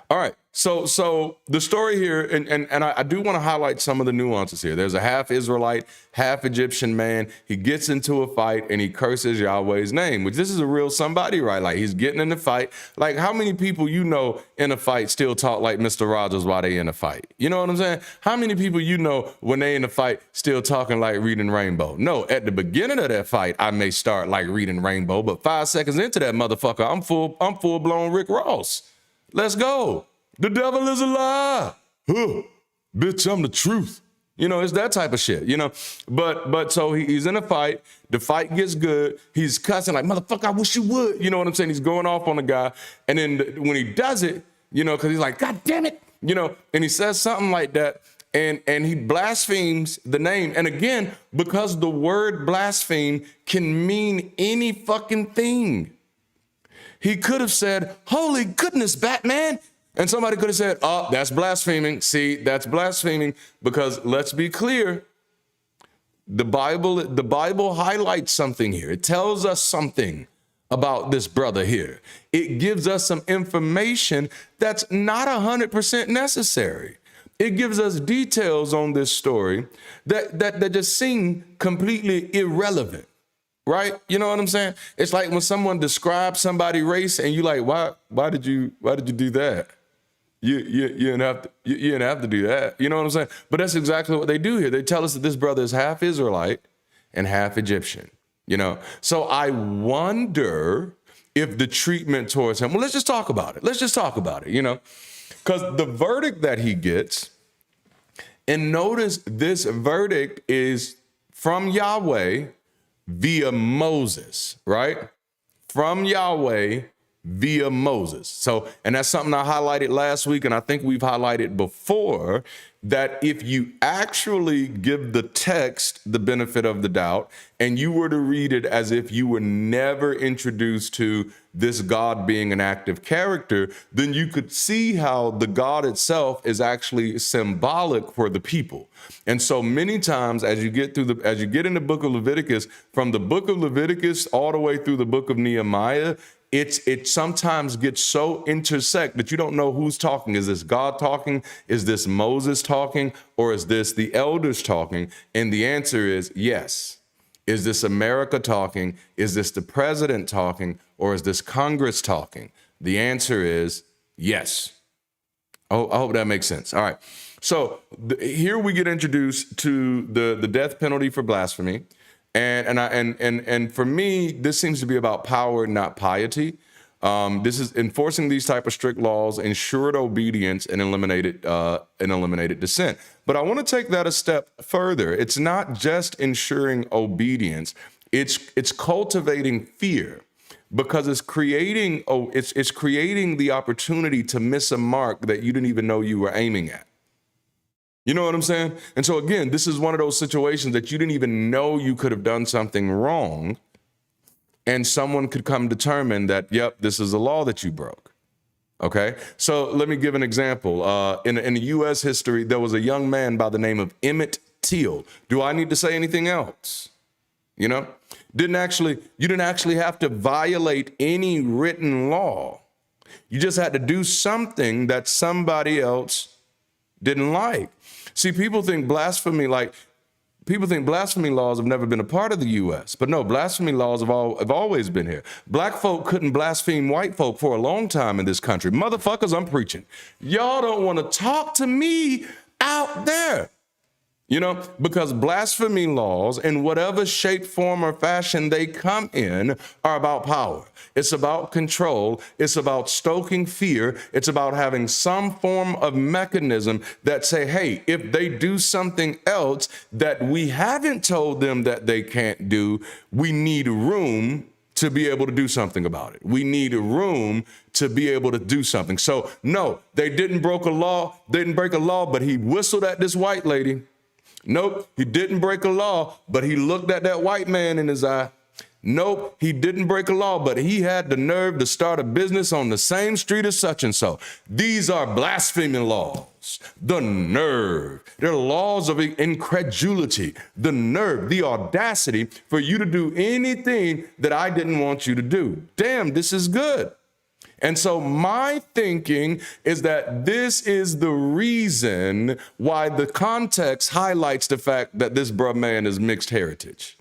All right. So the story here, and I do want to highlight some of the nuances here. There's a half Israelite, half Egyptian man. He gets into a fight and he curses Yahweh's name, which this is a real somebody, right? Like, he's getting in the fight. Like, how many people you know in a fight still talk like Mr. Rogers while they in a fight? You know what I'm saying? How many people you know when they in a fight still talking like Reading Rainbow? No, at the beginning of that fight, I may start like Reading Rainbow, but 5 seconds into that motherfucker, I'm full blown Rick Ross. Let's go. The devil is a lie. Huh. Bitch, I'm the truth. You know, it's that type of shit, you know. But so he's in a fight. The fight gets good. He's cussing like, motherfucker, I wish you would. You know what I'm saying? He's going off on the guy. And then when he does it, you know, because he's like, God damn it. You know, and he says something like that. And he blasphemes the name. And again, because the word blaspheme can mean any fucking thing. He could have said, holy goodness, Batman. And somebody could have said, oh, that's blaspheming. See, that's blaspheming, because let's be clear. The Bible highlights something here. It tells us something about this brother here. It gives us some information that's not 100% necessary. It gives us details on this story that just seem completely irrelevant. Right? You know what I'm saying? It's like when someone describes somebody's race and you like, why did you do that? You didn't have to do that. You know what I'm saying? But that's exactly what they do here. They tell us that this brother is half Israelite and half Egyptian. You know? So I wonder if the treatment towards him, well, let's just talk about it. You know? Because the verdict that he gets, and notice this verdict is from Yahweh, via Moses, right? From Yahweh via Moses. So, and that's something I highlighted last week, and I think we've highlighted before, that if you actually give the text the benefit of the doubt and you were to read it as if you were never introduced to this God being an active character, then you could see how the God itself is actually symbolic for the people. And so many times as you get in the book of Leviticus, from the book of Leviticus all the way through the book of Nehemiah, it sometimes gets so intersect that you don't know who's talking. Is this God talking? Is this Moses talking? Or is this the elders talking? And the answer is yes. Is this America talking? Is this the president talking? Or is this Congress talking? The answer is yes. Oh, I hope that makes sense. All right. So here we get introduced to the death penalty for blasphemy. And for me, this seems to be about power, not piety. This is enforcing these type of strict laws, ensured obedience, and eliminated dissent. But I want to take that a step further. It's not just ensuring obedience; it's cultivating fear, because it's creating the opportunity to miss a mark that you didn't even know you were aiming at. You know what I'm saying? And so again, this is one of those situations that you didn't even know you could have done something wrong, and someone could come determine that, yep, this is a law that you broke. Okay? So let me give an example. In the U.S. history, there was a young man by the name of Emmett Till. Do I need to say anything else? You know? You didn't actually have to violate any written law. You just had to do something that somebody else didn't like. See, people think blasphemy laws have never been a part of the U.S., but no, blasphemy laws have always been here. Black folk couldn't blaspheme white folk for a long time in this country. Motherfuckers, I'm preaching. Y'all don't want to talk to me out there. You know, because blasphemy laws, in whatever shape, form, or fashion they come in, are about power. It's about control. It's about stoking fear. It's about having some form of mechanism that say, hey, if they do something else that we haven't told them that they can't do, we need room to be able to do something about it. We need room to be able to do something. So no, they didn't break a law, but he whistled at this white lady. Nope, he didn't break a law, but he looked at that white man in his eye. Nope, he didn't break a law, but he had the nerve to start a business on the same street as such and so. These are blasphemy laws. The nerve. They're laws of incredulity. The nerve, the audacity for you to do anything that I didn't want you to do. Damn, this is good. And so my thinking is that this is the reason why the context highlights the fact that this bruh man is mixed heritage.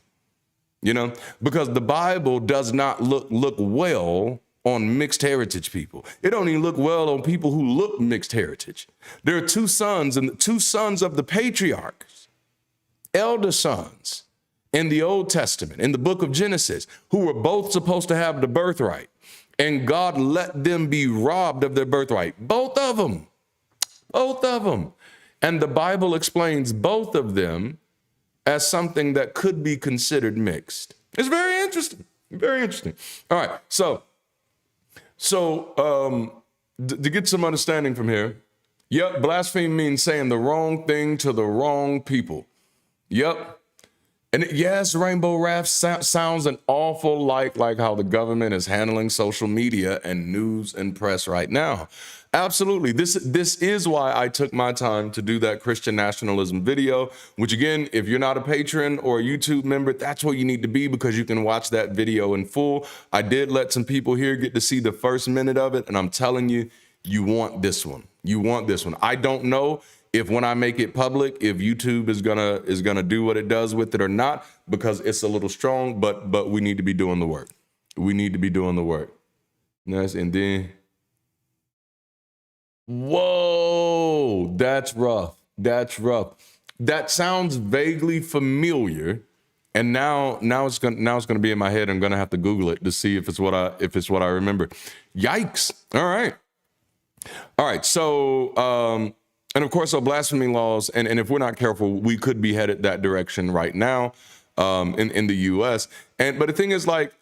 You know, because the Bible does not look well on mixed heritage people. It don't even look well on people who look mixed heritage. There are two sons of the patriarchs, elder sons in the Old Testament, in the book of Genesis, who were both supposed to have the birthright. And God let them be robbed of their birthright. Both of them. And the Bible explains both of them as something that could be considered mixed. It's very interesting. Very interesting. All right. So to get some understanding from here, yep, blasphemy means saying the wrong thing to the wrong people. Yep. And yes, Rainbow Raft sounds an awful like how the government is handling social media and news and press right now. Absolutely. This is why I took my time to do that Christian nationalism video, which again, if you're not a patron or a YouTube member, that's what you need to be, because you can watch that video in full. I did let some people here get to see the first minute of it, and I'm telling you, you want this one. You want this one. I don't know if when I make it public, if YouTube is gonna do what it does with it or not, because it's a little strong, but we need to be doing the work. We need to be doing the work. Nice, and then, whoa, that's rough. That's rough. That sounds vaguely familiar, and now it's gonna be in my head. I'm gonna have to Google it to see if it's what I remember. Yikes! All right. So. And of course, blasphemy laws, and if we're not careful, we could be headed that direction right now. in the U.S. But the thing is, like,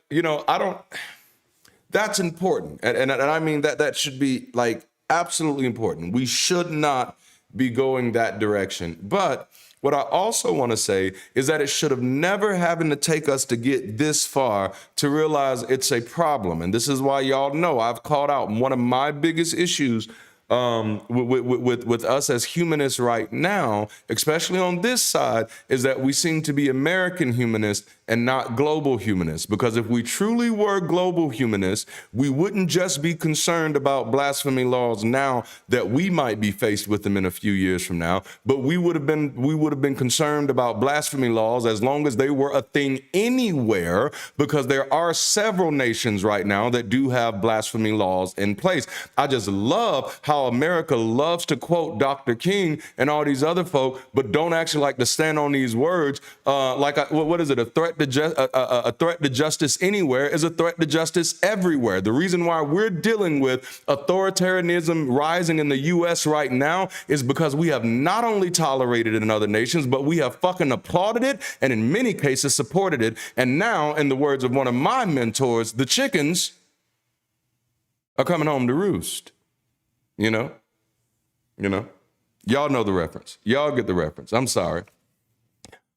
that's important. And I mean that should be like absolutely important. We should not be going that direction. But what I also want to say is that it should have never having to take us to get this far to realize it's a problem. And this is why y'all know I've called out one of my biggest issues with us as humanists right now, especially on this side, is that we seem to be American humanists and not global humanists. Because if we truly were global humanists, we wouldn't just be concerned about blasphemy laws now that we might be faced with them in a few years from now, but we would have been concerned about blasphemy laws as long as they were a thing anywhere, because there are several nations right now that do have blasphemy laws in place. I just love how America loves to quote Dr. King and all these other folk, but don't actually like to stand on these words. What is it? A threat to justice anywhere is a threat to justice everywhere. The reason why we're dealing with authoritarianism rising in the U.S. right now is because we have not only tolerated it in other nations, but we have fucking applauded it and in many cases supported it. And now, in the words of one of my mentors, the chickens are coming home to roost. Y'all know the reference. Y'all get the reference. I'm sorry.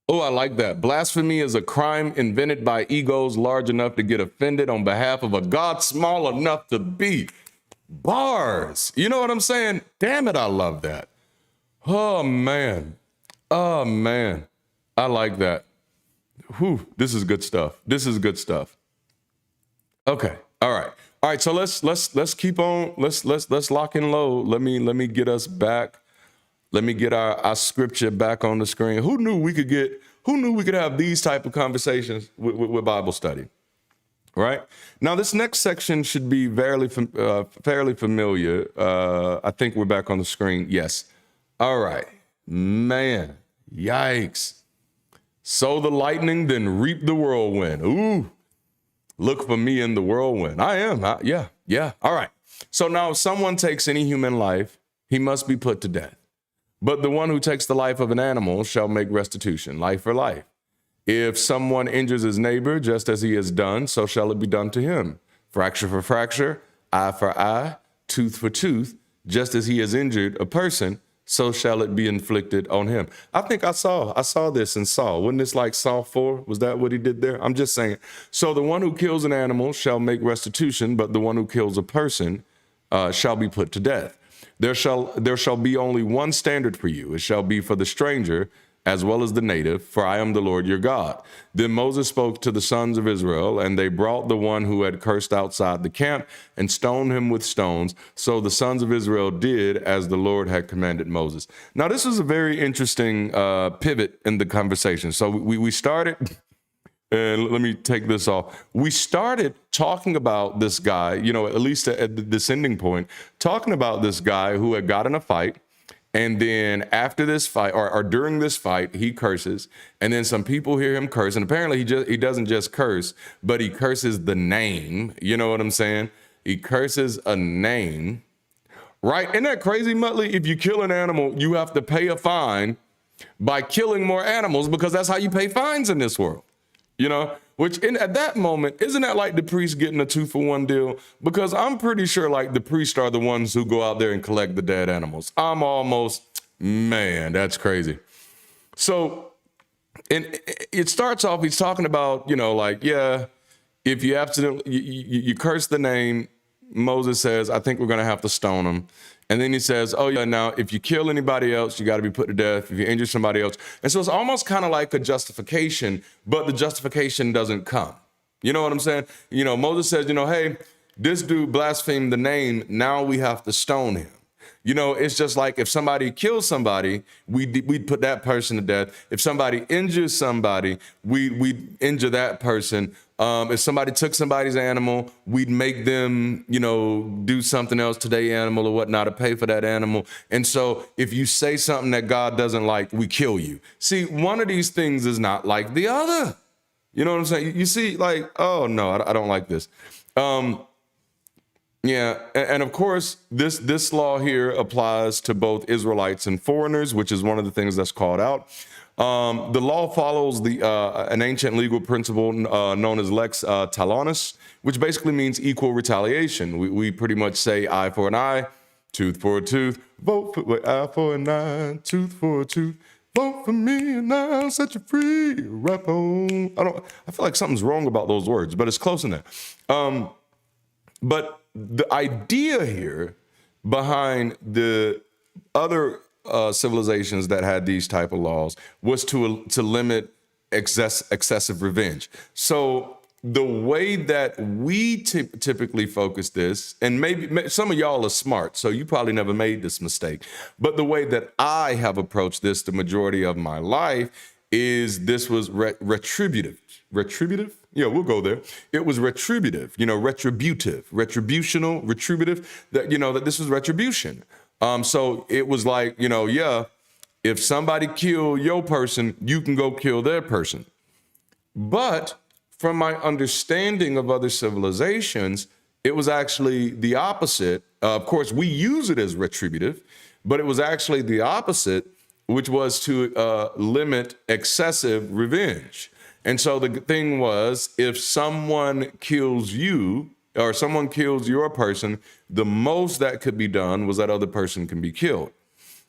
Oh, I like that. Blasphemy is a crime invented by egos large enough to get offended on behalf of a God small enough to be. Bars. You know what I'm saying? Damn it, I love that. Oh, man. Oh, man. I like that. Whew, this is good stuff. This is good stuff. Okay. All right. All right. So let's keep on. Let's lock in low. Let me get us back. Let me get our scripture back on the screen. Who knew we could have these type of conversations with Bible study? Right? Now, this next section should be fairly familiar. I think we're back on the screen. Yes. All right. Man, yikes. Sow the lightning, then reap the whirlwind. Ooh, look for me in the whirlwind. I am. Yeah. All right. So now if someone takes any human life, he must be put to death. But the one who takes the life of an animal shall make restitution, life for life. If someone injures his neighbor, just as he has done, so shall it be done to him. Fracture for fracture, eye for eye, tooth for tooth, just as he has injured a person, so shall it be inflicted on him. I think I saw this in Saul. Wasn't this like Saul 4? Was that what he did there? I'm just saying. So the one who kills an animal shall make restitution, but the one who kills a person shall be put to death. There shall be only one standard for you. It shall be for the stranger as well as the native, for I am the Lord your God. Then Moses spoke to the sons of Israel, and they brought the one who had cursed outside the camp and stoned him with stones. So the sons of Israel did as the Lord had commanded Moses. Now, this is a very interesting pivot in the conversation. So we started... And let me take this off. We started talking about this guy, at least at the descending point, talking about this guy who had got in a fight. And then after this fight or during this fight, he curses. And then some people hear him curse. And apparently he doesn't just curse, but he curses the name. You know what I'm saying? He curses a name. Right? Isn't that crazy, Muttley? If you kill an animal, you have to pay a fine by killing more animals, because that's how you pay fines in this world. At that moment, isn't that like the priest getting a 2-for-1 deal? Because I'm pretty sure like the priests are the ones who go out there and collect the dead animals. Man, that's crazy. So, and it starts off, he's talking about, if you accidentally, you curse the name, Moses says, I think we're going to have to stone him. And then he says, oh, yeah, now, if you kill anybody else, you got to be put to death. If you injure somebody else. And so it's almost kind of like a justification, but the justification doesn't come. You know what I'm saying? Moses says, hey, this dude blasphemed the name. Now we have to stone him. It's just like if somebody kills somebody, we'd put that person to death. If somebody injures somebody, we'd injure that person. If somebody took somebody's animal, we'd make them, do something else to their animal or whatnot to pay for that animal. And so if you say something that God doesn't like, we kill you. See, one of these things is not like the other. You know what I'm saying? You see, like, oh, no, I don't like this. Yeah, and of course, this law here applies to both Israelites and foreigners, which is one of the things that's called out. The law follows an ancient legal principle known as lex talionis, which basically means equal retaliation. We pretty much say eye for an eye, tooth for a tooth, vote for eye for an eye, tooth for a tooth. Vote for me and I'll set you free. Rap on. I feel like something's wrong about those words, but it's close enough. But the idea here behind the other civilizations that had these type of laws was to limit excessive revenge. So the way that we typically focus this, and maybe some of y'all are smart, so you probably never made this mistake, but the way that I have approached this the majority of my life is this was retributive. Retributive? Yeah, we'll go there. It was retributive, retributive, retributional, retributive, that this was retribution. So it was like, if somebody kill your person, you can go kill their person. But from my understanding of other civilizations, it was actually the opposite. Of course, we use it as retributive, but it was actually the opposite, which was to limit excessive revenge. And so the thing was, if someone kills you or someone kills your person, the most that could be done was that other person can be killed.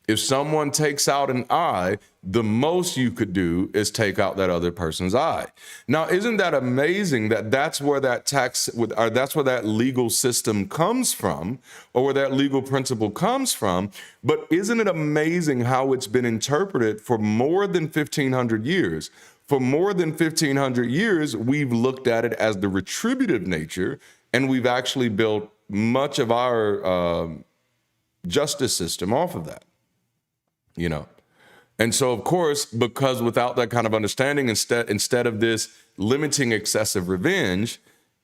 If someone takes out an eye, the most you could do is take out that other person's eye. Now, isn't that amazing that that's where that that's where that legal system comes from, or where that legal principle comes from? But isn't it amazing how it's been interpreted for more than 1,500 years? For more than 1,500 years, we've looked at it as the retributive nature, and we've actually built much of our justice system off of that. And so, of course, because without that kind of understanding, instead of this limiting excessive revenge,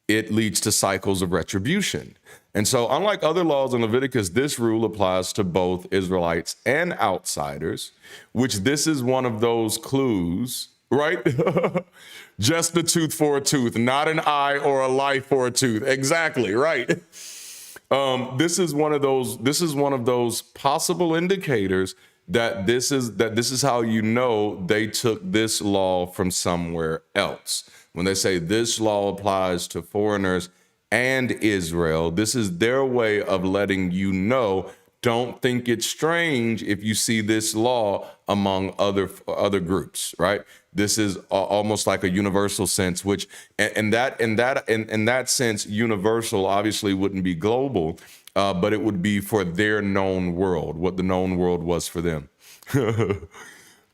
it leads to cycles of retribution. And so, unlike other laws in Leviticus, this rule applies to both Israelites and outsiders, which this is one of those clues, right? Just a tooth for a tooth, not an eye or a life for a tooth. Exactly, right. This is one of those possible indicators that this is how they took this law from somewhere else. When they say this law applies to foreigners and Israel, this is their way of letting you know, don't think it's strange if you see this law among other groups, right? This is almost like a universal sense, which in that sense, universal obviously wouldn't be global, but it would be for their known world, what the known world was for them.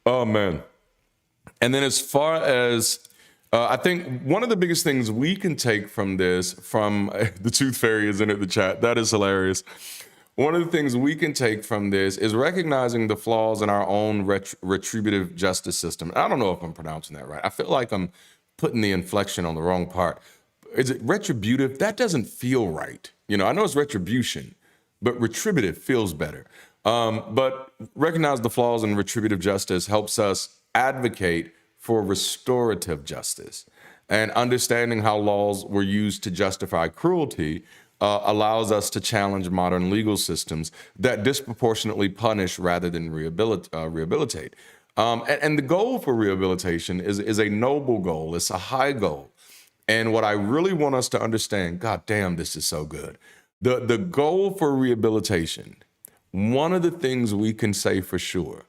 Oh, man. And then as far as, I think one of the biggest things we can take from this, from the tooth fairy is in the chat, that is hilarious. One of the things we can take from this is recognizing the flaws in our own retributive justice system. I don't know if I'm pronouncing that right. I feel like I'm putting the inflection on the wrong part. Is it retributive? That doesn't feel right. I know it's retribution, but retributive feels better. But recognize the flaws in retributive justice helps us advocate for restorative justice. And understanding how laws were used to justify cruelty allows us to challenge modern legal systems that disproportionately punish rather than rehabilitate. And the goal for rehabilitation is a noble goal. It's a high goal. And what I really want us to understand, God damn, this is so good. The goal for rehabilitation, one of the things we can say for sure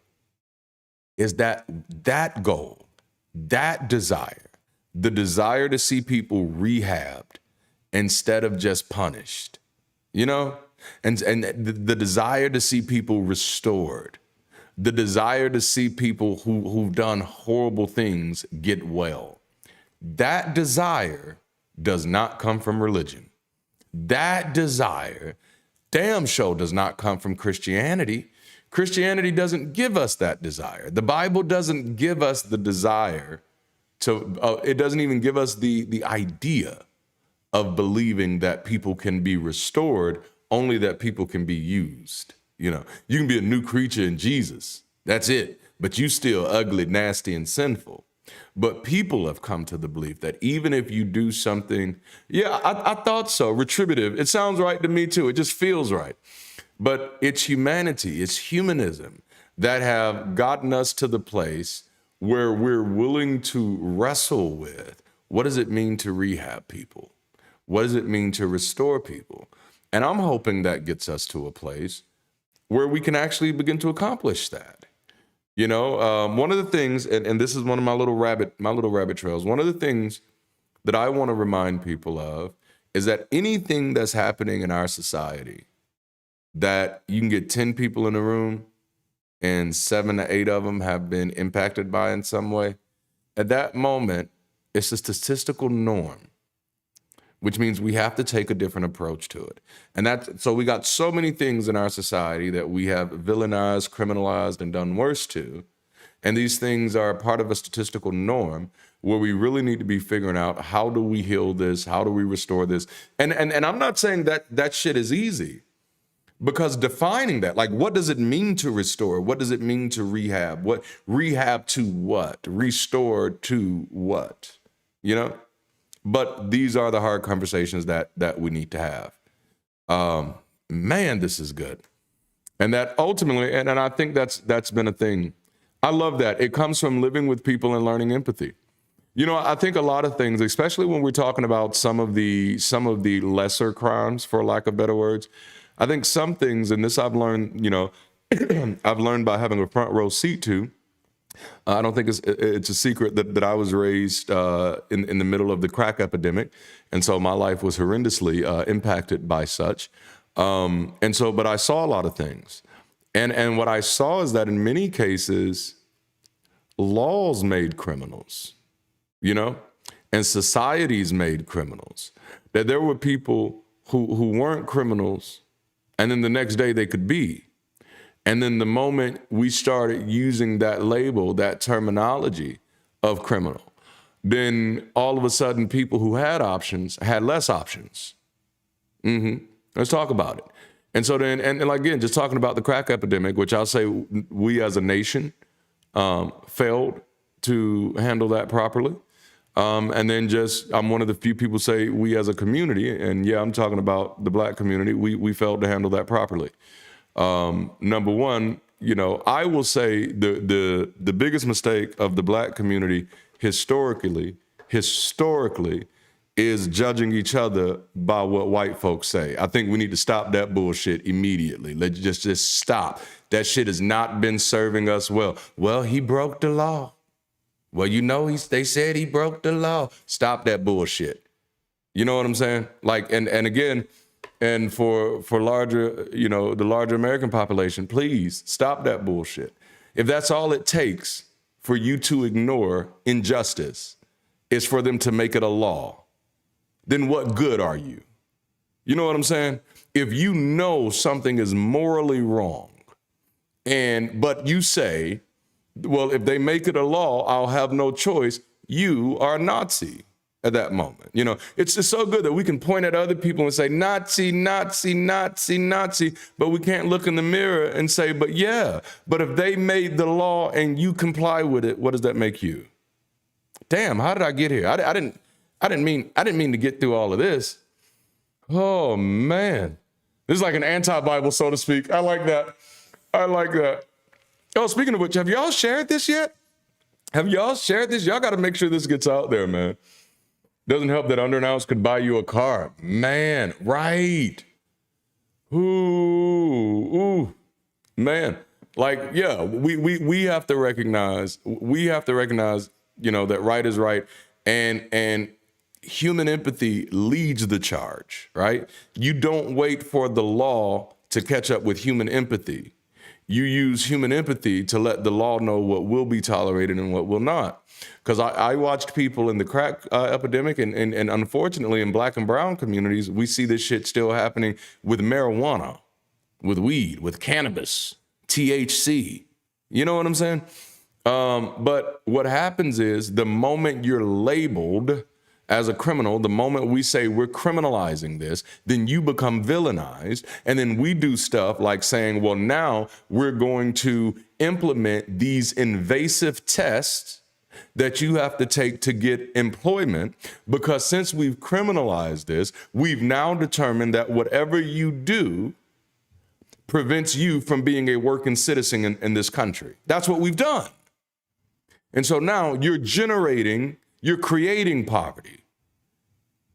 is that goal, that desire, the desire to see people rehabbed instead of just punished, and the desire to see people restored, the desire to see people who've done horrible things get well. That desire does not come from religion. That desire damn sure does not come from Christianity. Christianity doesn't give us that desire. The Bible doesn't give us the desire it doesn't even give us the idea of believing that people can be restored, only that people can be used. You can be a new creature in Jesus. That's it. But you still ugly, nasty, and sinful. But people have come to the belief that even if you do something, I thought so, retributive. It sounds right to me too. It just feels right. But it's humanity, it's humanism that have gotten us to the place where we're willing to wrestle with what does it mean to rehab people? What does it mean to restore people? And I'm hoping that gets us to a place where we can actually begin to accomplish that. You know, one of the things, and this is one of my little rabbit trails, one of the things that I want to remind people of is that anything that's happening in our society that you can get 10 people in a room and 7 to 8 of them have been impacted by in some way, at that moment, it's a statistical norm, which means we have to take a different approach to it. And so we got so many things in our society that we have villainized, criminalized, and done worse to. And these things are part of a statistical norm where we really need to be figuring out how do we heal this? How do we restore this? And I'm not saying that shit is easy, because defining that, like, what does it mean to restore? What does it mean to rehab? What rehab to what? Restore to what? You know? But these are the hard conversations that we need to have. Man, this is good. And that ultimately, and I think that's been a thing. I love that. It comes from living with people and learning empathy. You know, I think a lot of things, especially when we're talking about some of the lesser crimes, for lack of better words, I think some things, and this I've learned, you know, I've learned by having a front row seat to. I don't think it's a secret that I was raised in the middle of the crack epidemic, and so my life was horrendously impacted by such. But I saw a lot of things, and what I saw is that in many cases, laws made criminals, you know, and societies made criminals. That there were people who weren't criminals, and then the next day they could be. And then the moment we started using that label, that terminology of criminal, then all of a sudden people who had options had less options. Let's talk about it. And so then, and again, just talking about the crack epidemic, which I'll say we as a nation failed to handle that properly. And then I'm one of the few people say we as a community, and yeah, I'm talking about the Black community, we failed to handle that properly. Number one, you know, I will say the biggest mistake of the Black community historically is judging each other by what white folks say. I think we need to stop that bullshit immediately. Let's just stop. That shit has not been serving us well. Well, he broke the law. Well, you know, they said he broke the law. Stop that bullshit. You know what I'm saying? Like, and again, and for larger, you know, the larger American population, please stop that bullshit. If that's all it takes for you to ignore injustice is for them to make it a law, then what good are you? You know what I'm saying? If you know something is morally wrong, but you say, well, if they make it a law, I'll have no choice, you are a Nazi at that moment. You know, it's just so good that we can point at other people and say, Nazi, Nazi, Nazi, Nazi, but we can't look in the mirror and say, but if they made the law and you comply with it, what does that make you? Damn, how did I get here? I didn't mean to get through all of this. Oh man, this is like an anti-Bible, so to speak. I like that. Oh, speaking of which, have y'all shared this yet? Y'all got to make sure this gets out there, man. Doesn't help that Unannounced could buy you a car. Man, right. Ooh, man. Like, yeah, we have to recognize, you know, that right is right. And human empathy leads the charge, right? You don't wait for the law to catch up with human empathy. You use human empathy to let the law know what will be tolerated and what will not. Because I watched people in the crack epidemic, and unfortunately in Black and brown communities, we see this shit still happening with marijuana, with weed, with cannabis, THC. You know what I'm saying? But what happens is the moment you're labeled as a criminal, the moment we say we're criminalizing this, then you become villainized. And then we do stuff like saying, well, now we're going to implement these invasive tests that you have to take to get employment, because since we've criminalized this, we've now determined that whatever you do prevents you from being a working citizen in this country. That's what we've done. And so now you're creating poverty.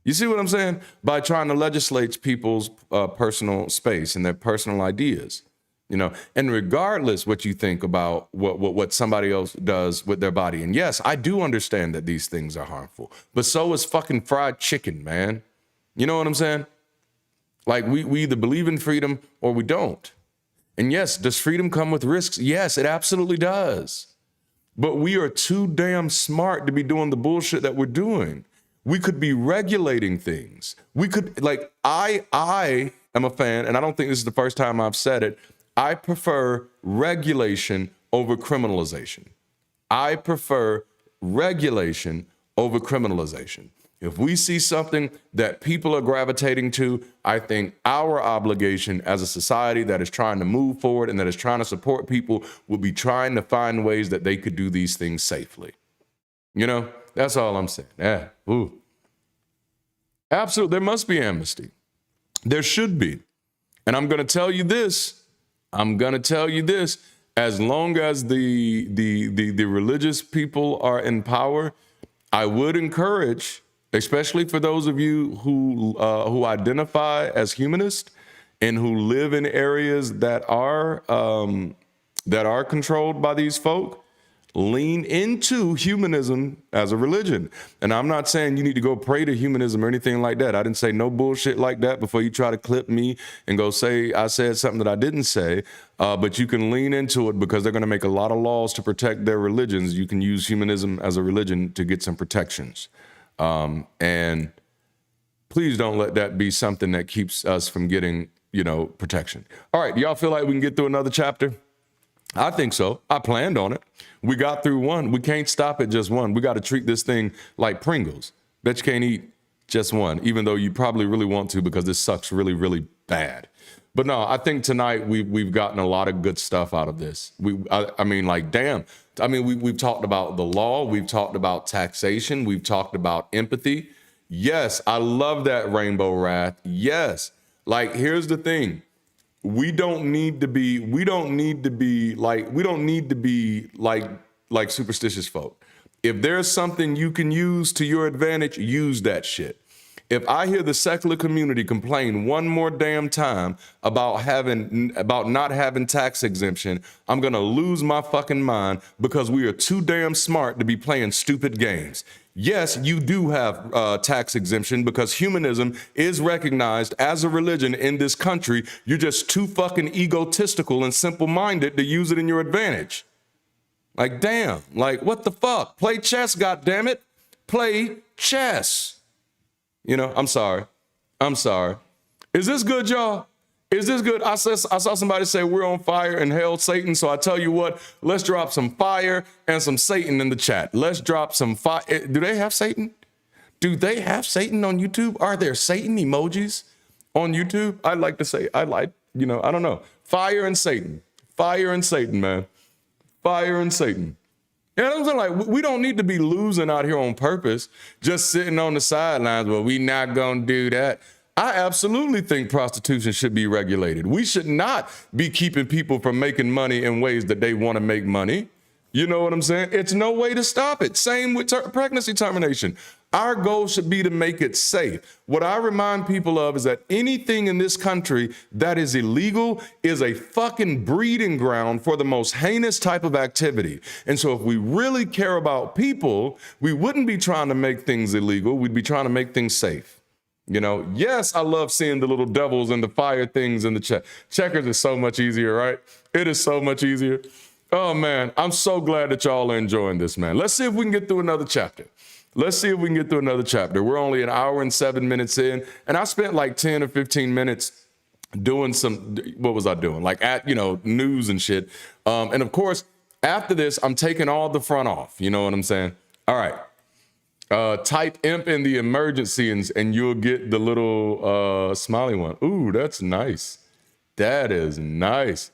You see what I'm saying? By trying to legislate people's personal space and their personal ideas, you know, and regardless what you think about what somebody else does with their body. And yes, I do understand that these things are harmful, but so is fucking fried chicken, man. You know what I'm saying? Like we either believe in freedom or we don't. And yes, does freedom come with risks? Yes, it absolutely does. But we are too damn smart to be doing the bullshit that we're doing. We could be regulating things. We could, like, I am a fan, and I don't think this is the first time I've said it. I prefer regulation over criminalization. I prefer regulation over criminalization. If we see something that people are gravitating to, I think our obligation as a society that is trying to move forward and that is trying to support people would be trying to find ways that they could do these things safely. You know, that's all I'm saying. Yeah. Ooh. Absolutely. There must be amnesty. There should be. And I'm going to tell you this. As long as the religious people are in power, I would encourage, especially for those of you who identify as humanist and who live in areas that are controlled by these folk, lean into humanism as a religion. And I'm not saying you need to go pray to humanism or anything like that. I didn't say no bullshit like that before you try to clip me and go say I said something that I didn't say. But you can lean into it because they're going to make a lot of laws to protect their religions. You can use humanism as a religion to get some protections. And please don't let that be something that keeps us from getting, you know, protection. All right. Do y'all feel like we can get through another chapter? I think so. I planned on it. We got through one. We can't stop at just one. We got to treat this thing like Pringles. Bet you can't eat just one, even though you probably really want to because this sucks really, really bad. But no, I think tonight we've gotten a lot of good stuff out of this. I mean, like, damn. I mean, we've talked about the law. We've talked about taxation. We've talked about empathy. Yes, I love that Rainbow Wrath. Yes. Like, here's the thing. We don't need to be like superstitious folk. If there's something you can use to your advantage, use that shit. If I hear the secular community complain one more damn time about not having tax exemption, I'm gonna lose my fucking mind because we are too damn smart to be playing stupid games. Yes, you do have tax exemption because humanism is recognized as a religion in this country. You're just too fucking egotistical and simple-minded to use it in your advantage. Like, damn, like, what the fuck? Play chess, goddammit. Play chess. You know, I'm sorry. Is this good, y'all? Is this good? I saw somebody say we're on fire and hail Satan. So I tell you what, let's drop some fire and some Satan in the chat. Let's drop some fire. Do they have Satan? Do they have Satan on YouTube? Are there Satan emojis on YouTube? I'd like to say, I don't know. Fire and Satan, man. Fire and Satan. You know what I'm saying? Like, we don't need to be losing out here on purpose, just sitting on the sidelines. Well, we not gonna do that. I absolutely think prostitution should be regulated. We should not be keeping people from making money in ways that they want to make money. You know what I'm saying? It's no way to stop it. Same with pregnancy termination. Our goal should be to make it safe. What I remind people of is that anything in this country that is illegal is a fucking breeding ground for the most heinous type of activity. And so if we really care about people, we wouldn't be trying to make things illegal. We'd be trying to make things safe. You know, yes, I love seeing the little devils and the fire things in the chat. Checkers is so much easier, right? It is so much easier. Oh, man, I'm so glad that y'all are enjoying this, man. Let's see if we can get through another chapter. We're only an hour and 7 minutes in, and I spent like 10 or 15 minutes doing what was I doing? Like news and shit. And of course, after this, I'm taking all the front off. You know what I'm saying? All right. Type imp in the emergency and you'll get the little smiley one. Ooh, that's nice. That is nice.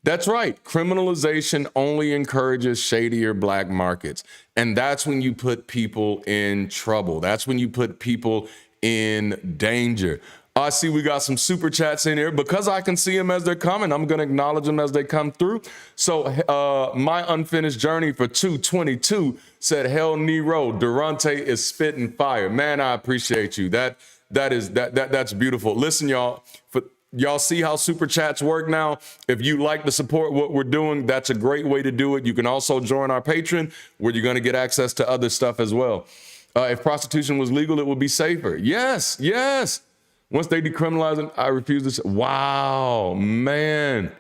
That's right. Criminalization only encourages shadier black markets. And that's when you put people in trouble. That's when you put people in danger. I see we got some super chats in here. Because I can see them as they're coming, I'm going to acknowledge them as they come through. So my unfinished journey for 222 said, Hell Nero, Darante is spitting fire. Man, I appreciate you. That's beautiful. Listen, y'all, y'all see how super chats work now? If you like to support what we're doing, that's a great way to do it. You can also join our Patreon, where you're going to get access to other stuff as well. If prostitution was legal, it would be safer. Yes, yes. Once they decriminalize it, I refuse to say, wow, man,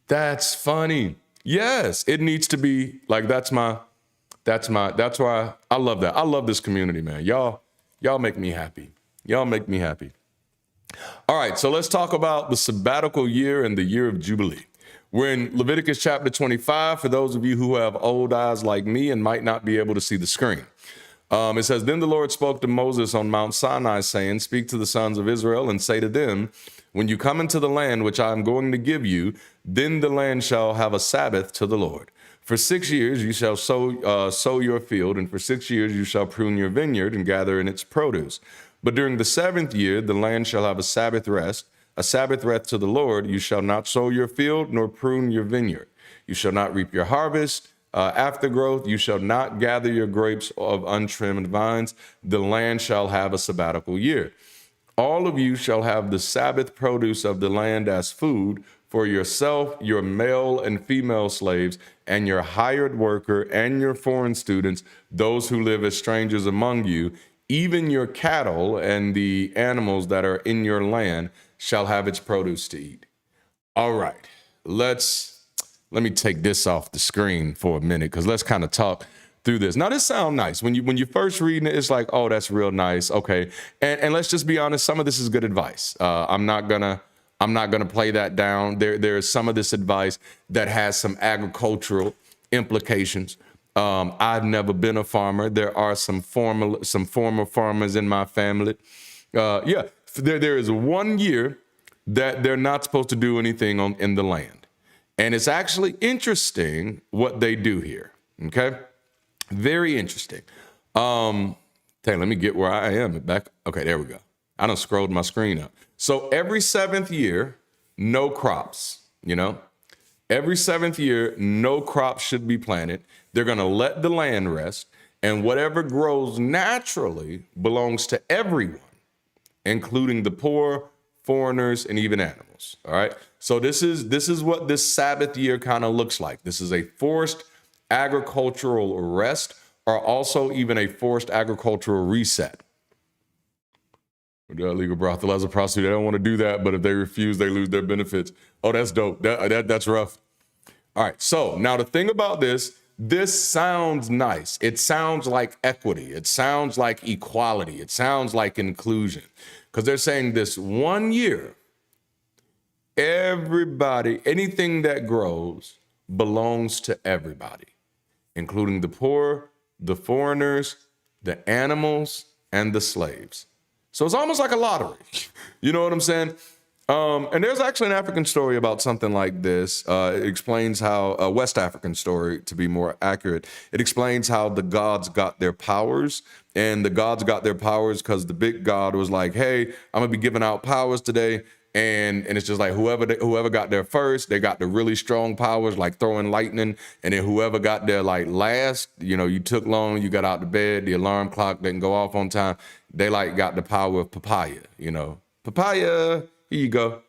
that's funny. Yes, it needs to be like, that's why I love that. I love this community, man. Y'all make me happy. Y'all make me happy. All right, so let's talk about the sabbatical year and the year of Jubilee. We're in Leviticus chapter 25, for those of you who have old eyes like me and might not be able to see the screen. It says, Then the Lord spoke to Moses on Mount Sinai, saying, Speak to the sons of Israel and say to them, When you come into the land which I am going to give you, then the land shall have a Sabbath to the Lord. For 6 years you shall sow your field, and for 6 years you shall prune your vineyard and gather in its produce. But during the 7th year the land shall have a Sabbath rest to the Lord. You shall not sow your field nor prune your vineyard. You shall not reap your harvest. Aftergrowth, you shall not gather your grapes of untrimmed vines. The land shall have a sabbatical year. All of you shall have the Sabbath produce of the land as food for yourself, your male and female slaves, and your hired worker, and your foreign students, those who live as strangers among you. Even your cattle and the animals that are in your land shall have its produce to eat. All right, let me take this off the screen for a minute, because let's kind of talk through this. Now, this sounds nice. When you first reading it, it's like, oh, that's real nice. Okay. And let's just be honest, some of this is good advice. I'm not gonna play that down. There's some of this advice that has some agricultural implications. I've never been a farmer. There are some former farmers in my family. There is 1 year that they're not supposed to do anything in the land. And it's actually interesting what they do here, okay? Very interesting. Let me get where I am back. Okay, there we go. I done scrolled my screen up. So every 7th year, no crops, Every 7th year, no crops should be planted. They're gonna let the land rest, and whatever grows naturally belongs to everyone, including the poor, foreigners, and even animals, all right? So this is what this Sabbath year kind of looks like. This is a forced agricultural rest, or also even a forced agricultural reset. Legal brothel as a prostitute, they don't want to do that, but if they refuse, they lose their benefits. Oh, that's dope. That's rough. All right, so now the thing about this sounds nice. It sounds like equity. It sounds like equality. It sounds like inclusion. Because they're saying this 1 year, everybody, anything that grows belongs to everybody, including the poor, the foreigners, the animals, and the slaves. So it's almost like a lottery. You know what I'm saying? And there's actually an African story about something like this. It explains how, a West African story to be more accurate, it explains how the gods got their powers. And the gods got their powers because the big god was like, hey, I'm gonna be giving out powers today. And it's just like whoever got there first, they got the really strong powers, like throwing lightning. And then whoever got there like last, you took long, you got out of bed, the alarm clock didn't go off on time. They like got the power of papaya, papaya, here you go.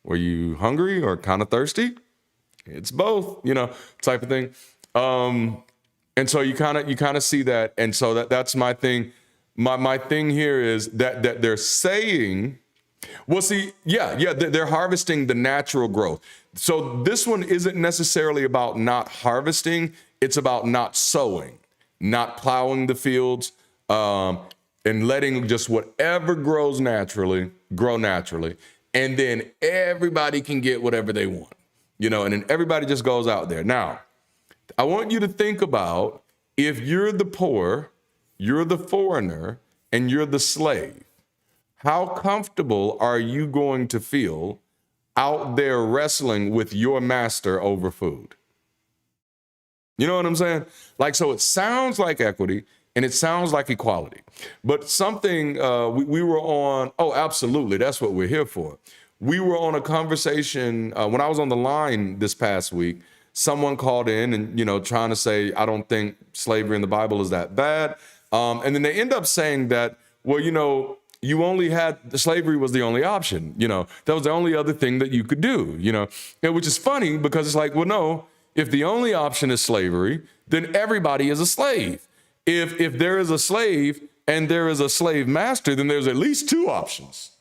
Were you hungry or kind of thirsty? It's both, type of thing. And so you kind of see that. And so that's my thing. My thing here is that they're saying, well, see, they're harvesting the natural growth. So this one isn't necessarily about not harvesting. It's about not sowing, not plowing the fields, and letting just whatever grows naturally, grow naturally. And then everybody can get whatever they want, and then everybody just goes out there. Now, I want you to think about, if you're the poor, you're the foreigner, and you're the slave, how comfortable are you going to feel out there wrestling with your master over food? You know what I'm saying? So it sounds like equity, and it sounds like equality. But something we were on, oh, absolutely, that's what we're here for. We were on a conversation when I was on the line this past week. Someone called in and, trying to say, I don't think slavery in the Bible is that bad. And then they end up saying that, well, you only had, slavery was the only option. That was the only other thing that you could do, which is funny because it's like, well, no, if the only option is slavery, then everybody is a slave. If there is a slave and there is a slave master, then there's at least two options.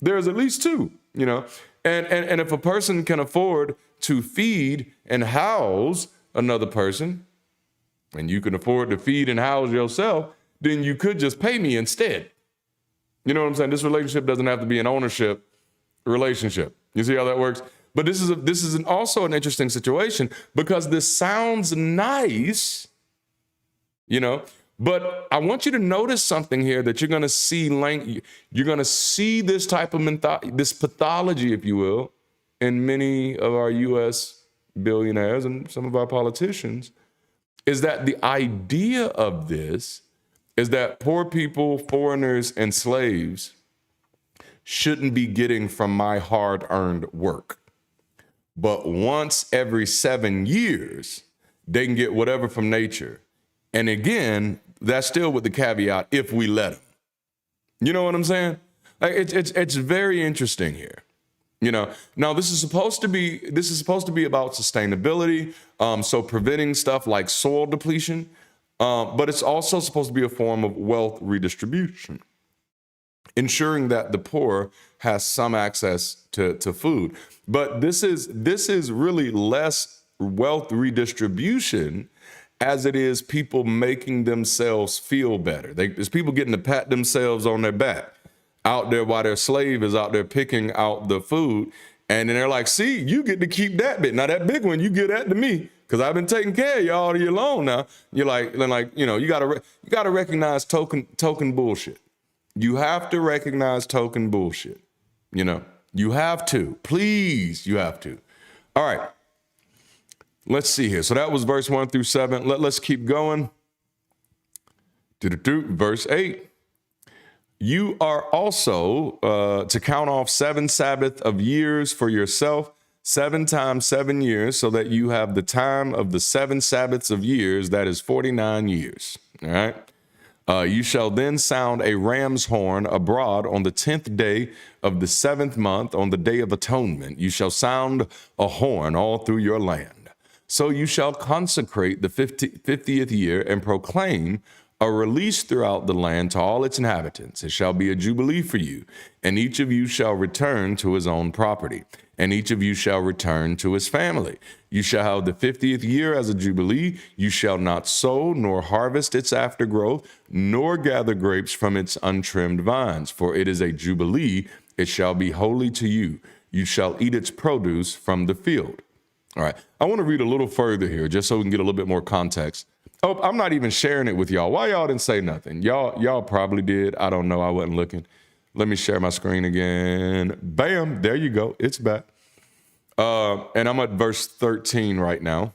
There's at least two, and if a person can afford to feed and house another person, and you can afford to feed and house yourself, then you could just pay me instead. You know what I'm saying? This relationship doesn't have to be an ownership relationship. You see how that works? But this is also an interesting situation because this sounds nice, but I want you to notice something here that you're going to see. You're going to see this type of this pathology, if you will, in many of our U.S. billionaires and some of our politicians, is that the idea of this is that poor people, foreigners, and slaves shouldn't be getting from my hard-earned work. But once every 7 years, they can get whatever from nature. And again, that's still with the caveat, if we let them. You know what I'm saying? Like it's very interesting here. Now this is supposed to be about sustainability, so preventing stuff like soil depletion, but it's also supposed to be a form of wealth redistribution, ensuring that the poor has some access to food. But this is really less wealth redistribution as it is people making themselves feel better. There's people getting to pat themselves on their back out there while their slave is out there picking out the food. And then they're like, see, you get to keep that bit. Now that big one, you give that to me because I've been taking care of you all year long now. You're like, you gotta recognize token bullshit. You have to recognize token bullshit. You have to, please, you have to. All right, let's see here. So that was verse 1 through 7. Let's keep going. Verse 8. You are also to count off 7 Sabbath of years for yourself, 7 times 7 years, so that you have the time of the 7 Sabbaths of years, that is 49 years. All right. You shall then sound a ram's horn abroad on the 10th day of the 7th month, on the day of atonement. You shall sound a horn all through your land. So you shall consecrate the 50th year and proclaim a release throughout the land to all its inhabitants. It shall be a jubilee for you, and each of you shall return to his own property, and each of you shall return to his family. You shall have the 50th year as a jubilee. You shall not sow, nor harvest its aftergrowth, nor gather grapes from its untrimmed vines, for it is a jubilee. It shall be holy to you. You shall eat its produce from the field. All right, I want to read a little further here, just so we can get a little bit more context. Oh, I'm not even sharing it with y'all. Why y'all didn't say nothing? Y'all probably did. I don't know. I wasn't looking. Let me share my screen again. Bam, there you go. It's back. And I'm at verse 13 right now.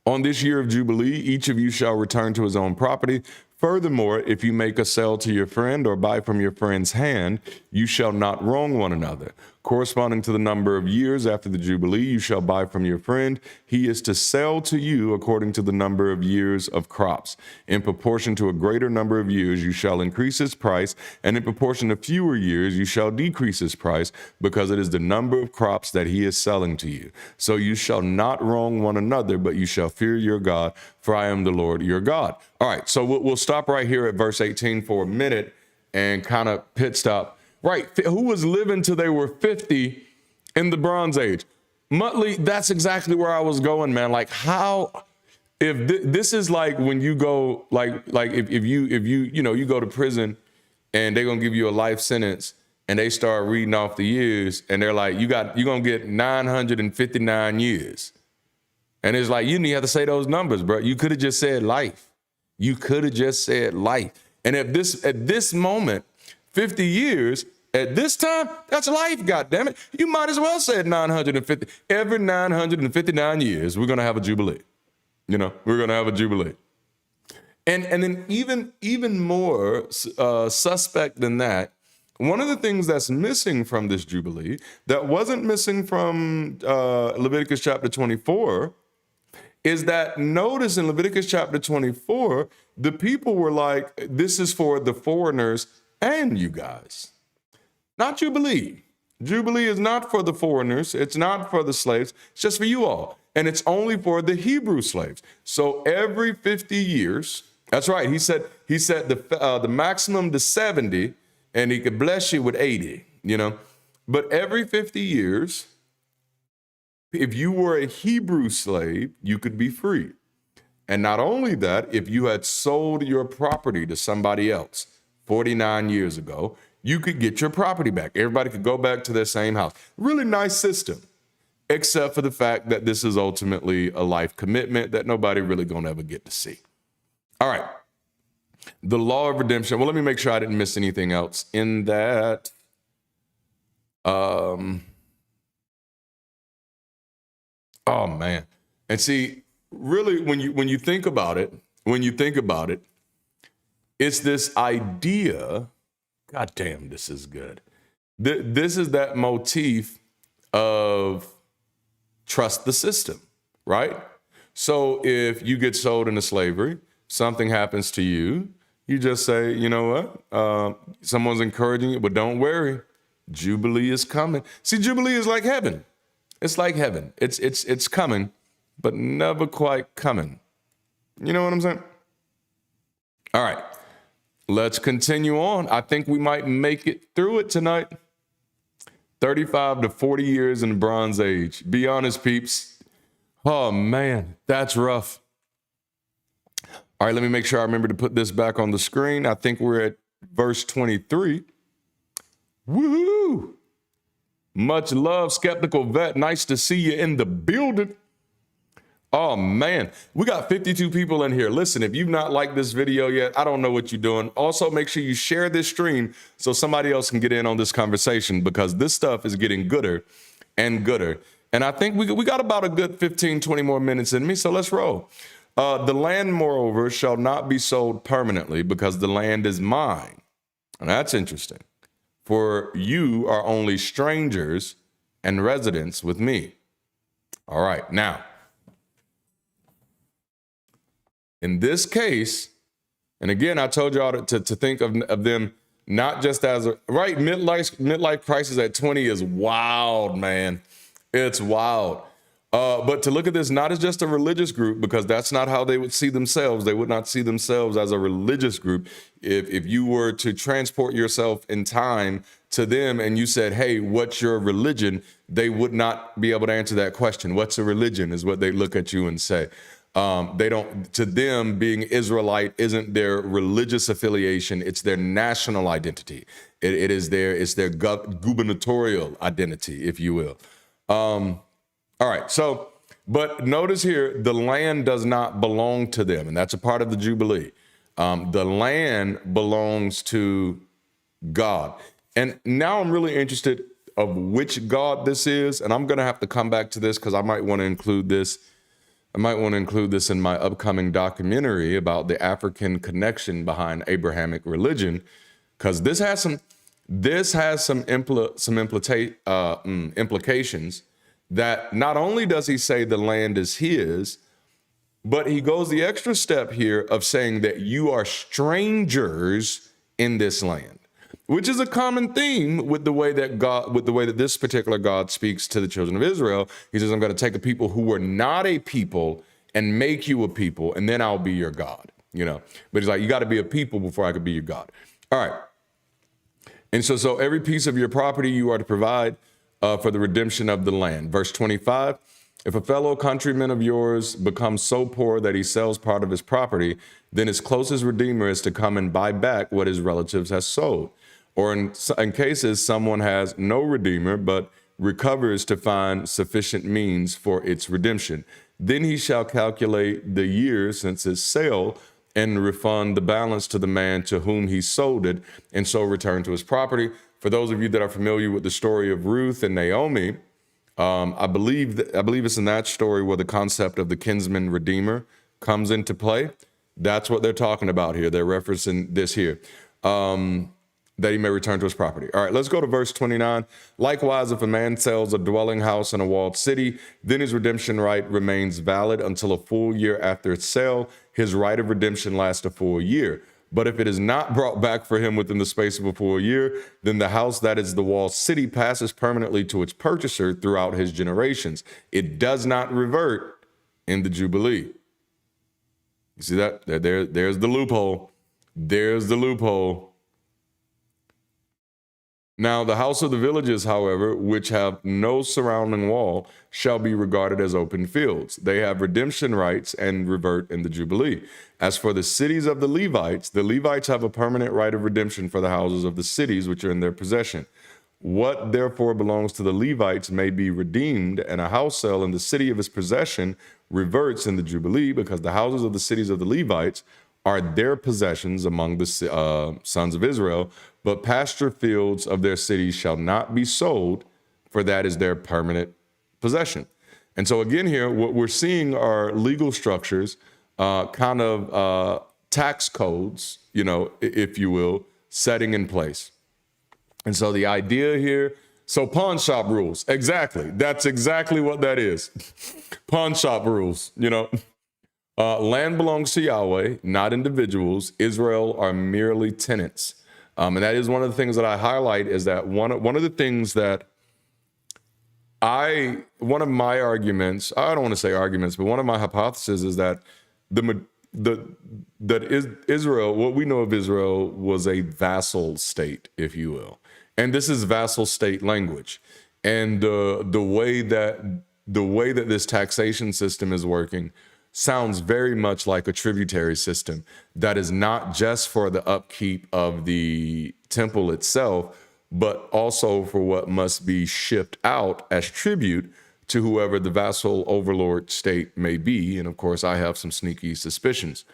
On this year of Jubilee, each of you shall return to his own property. Furthermore, if you make a sale to your friend or buy from your friend's hand, you shall not wrong one another. Corresponding to the number of years after the Jubilee, you shall buy from your friend. He is to sell to you according to the number of years of crops. In proportion to a greater number of years, you shall increase his price, and in proportion to fewer years, you shall decrease his price, because it is the number of crops that he is selling to you. So you shall not wrong one another, but you shall fear your God, for I am the Lord your God. All right, so we'll stop right here at verse 18 for a minute and kind of pit stop. Right, who was living till they were 50 in the Bronze Age? Muttley, that's exactly where I was going, man. Like, how, if this is like when you go, like if you go to prison and they're gonna give you a life sentence and they start reading off the years and they're like, you're gonna get 959 years. And it's like, you didn't even have to say those numbers, bro. You could have just said life. You could have just said life. And at this moment, 50 years, at this time, that's life, goddammit. You might as well say 950. Every 959 years, we're going to have a jubilee. We're going to have a jubilee. And then even more suspect than that, one of the things that's missing from this Jubilee that wasn't missing from Leviticus chapter 24 is that notice in Leviticus chapter 24, the people were like, this is for the foreigners and you guys, not Jubilee. Jubilee is not for the foreigners. It's not for the slaves. It's just for you all. And it's only for the Hebrew slaves. So every 50 years, that's right. He said the maximum to 70, and he could bless you with 80, But every 50 years, if you were a Hebrew slave, you could be free. And not only that, if you had sold your property to somebody else 49 years ago, you could get your property back. Everybody could go back to their same house. Really nice system, except for the fact that this is ultimately a life commitment that nobody really gonna ever get to see. All right, the law of redemption. Well, let me make sure I didn't miss anything else in that. Oh man, and see, really, when you think about it, it's this idea. God damn, this is good. This is that motif of trust the system, right? So if you get sold into slavery, something happens to you, you just say, you know what? Someone's encouraging you, but don't worry, Jubilee is coming. See, Jubilee is like heaven. It's like heaven. It's coming, but never quite coming. You know what I'm saying? All right. Let's continue on. I think we might make it through it tonight. 35 to 40 years in the Bronze Age. Be honest, peeps. Oh, man, that's rough. All right, let me make sure I remember to put this back on the screen. I think we're at verse 23. Woohoo! Much love, Skeptical Vet. Nice to see you in the building. Oh, man, we got 52 people in here. Listen, if you've not liked this video yet, I don't know what you're doing. Also, make sure you share this stream so somebody else can get in on this conversation, because this stuff is getting gooder and gooder. And I think we got about a good 15, 20 more minutes in me, so let's roll. The land, moreover, shall not be sold permanently, because the land is mine. And that's interesting. For you are only strangers and residents with me. All right, now, in this case, and again, I told y'all to think of them not just as a, right, midlife crisis at 20 is wild, man. It's wild. But to look at this not as just a religious group, because that's not how they would see themselves. They would not see themselves as a religious group. If you were to transport yourself in time to them and you said, hey, what's your religion? They would not be able to answer that question. What's a religion is what they look at you and say. They don't, to them, being Israelite isn't their religious affiliation. It's their national identity. It's their gubernatorial identity, if you will. All right. So, but notice here, the land does not belong to them. And that's a part of the Jubilee. The land belongs to God. And now I'm really interested of which God this is. And I'm going to have to come back to this because I might want to include this. I might want to include this in my upcoming documentary about the African connection behind Abrahamic religion, because this has some implications that not only does he say the land is his, but he goes the extra step here of saying that you are strangers in this land, which is a common theme with the way that this particular God speaks to the children of Israel. He says, I'm going to take a people who were not a people and make you a people, and then I'll be your God, But he's like, you got to be a people before I could be your God. All right. And so every piece of your property you are to provide for the redemption of the land. Verse 25, if a fellow countryman of yours becomes so poor that he sells part of his property, then his closest redeemer is to come and buy back what his relatives has sold. Or in cases someone has no redeemer, but recovers to find sufficient means for its redemption. Then he shall calculate the years since his sale and refund the balance to the man to whom he sold it, and so return to his property. For those of you that are familiar with the story of Ruth and Naomi, I believe it's in that story where the concept of the kinsman redeemer comes into play. That's what they're talking about here. They're referencing this here. That he may return to his property. All right, let's go to verse 29. Likewise, if a man sells a dwelling house in a walled city, then his redemption right remains valid until a full year after its sale. His right of redemption lasts a full year. But if it is not brought back for him within the space of a full year, then the house that is the walled city passes permanently to its purchaser throughout his generations. It does not revert in the Jubilee. You see that? There's the loophole. There's the loophole. Now, the house of the villages, however, which have no surrounding wall, shall be regarded as open fields. They have redemption rights and revert in the Jubilee. As for the cities of the Levites have a permanent right of redemption for the houses of the cities which are in their possession. What therefore belongs to the Levites may be redeemed, and a house sale in the city of his possession reverts in the Jubilee, because the houses of the cities of the Levites are their possessions among the sons of Israel, but pasture fields of their cities shall not be sold, for that is their permanent possession. And so again here, what we're seeing are legal structures, kind of tax codes, if you will, setting in place. And so the idea here, so pawn shop rules, exactly. That's exactly what that is. Pawn shop rules, land belongs to Yahweh, not individuals. Israel are merely tenants. And that is one of the things that I highlight, is that one of the things that one of my arguments, I don't want to say arguments, but one of my hypotheses is that Israel, what we know of Israel, was a vassal state, if you will. And this is vassal state language. And the way that this taxation system is working sounds very much like a tributary system that is not just for the upkeep of the temple itself, but also for what must be shipped out as tribute to whoever the vassal overlord state may be. And of course, I have some sneaky suspicions.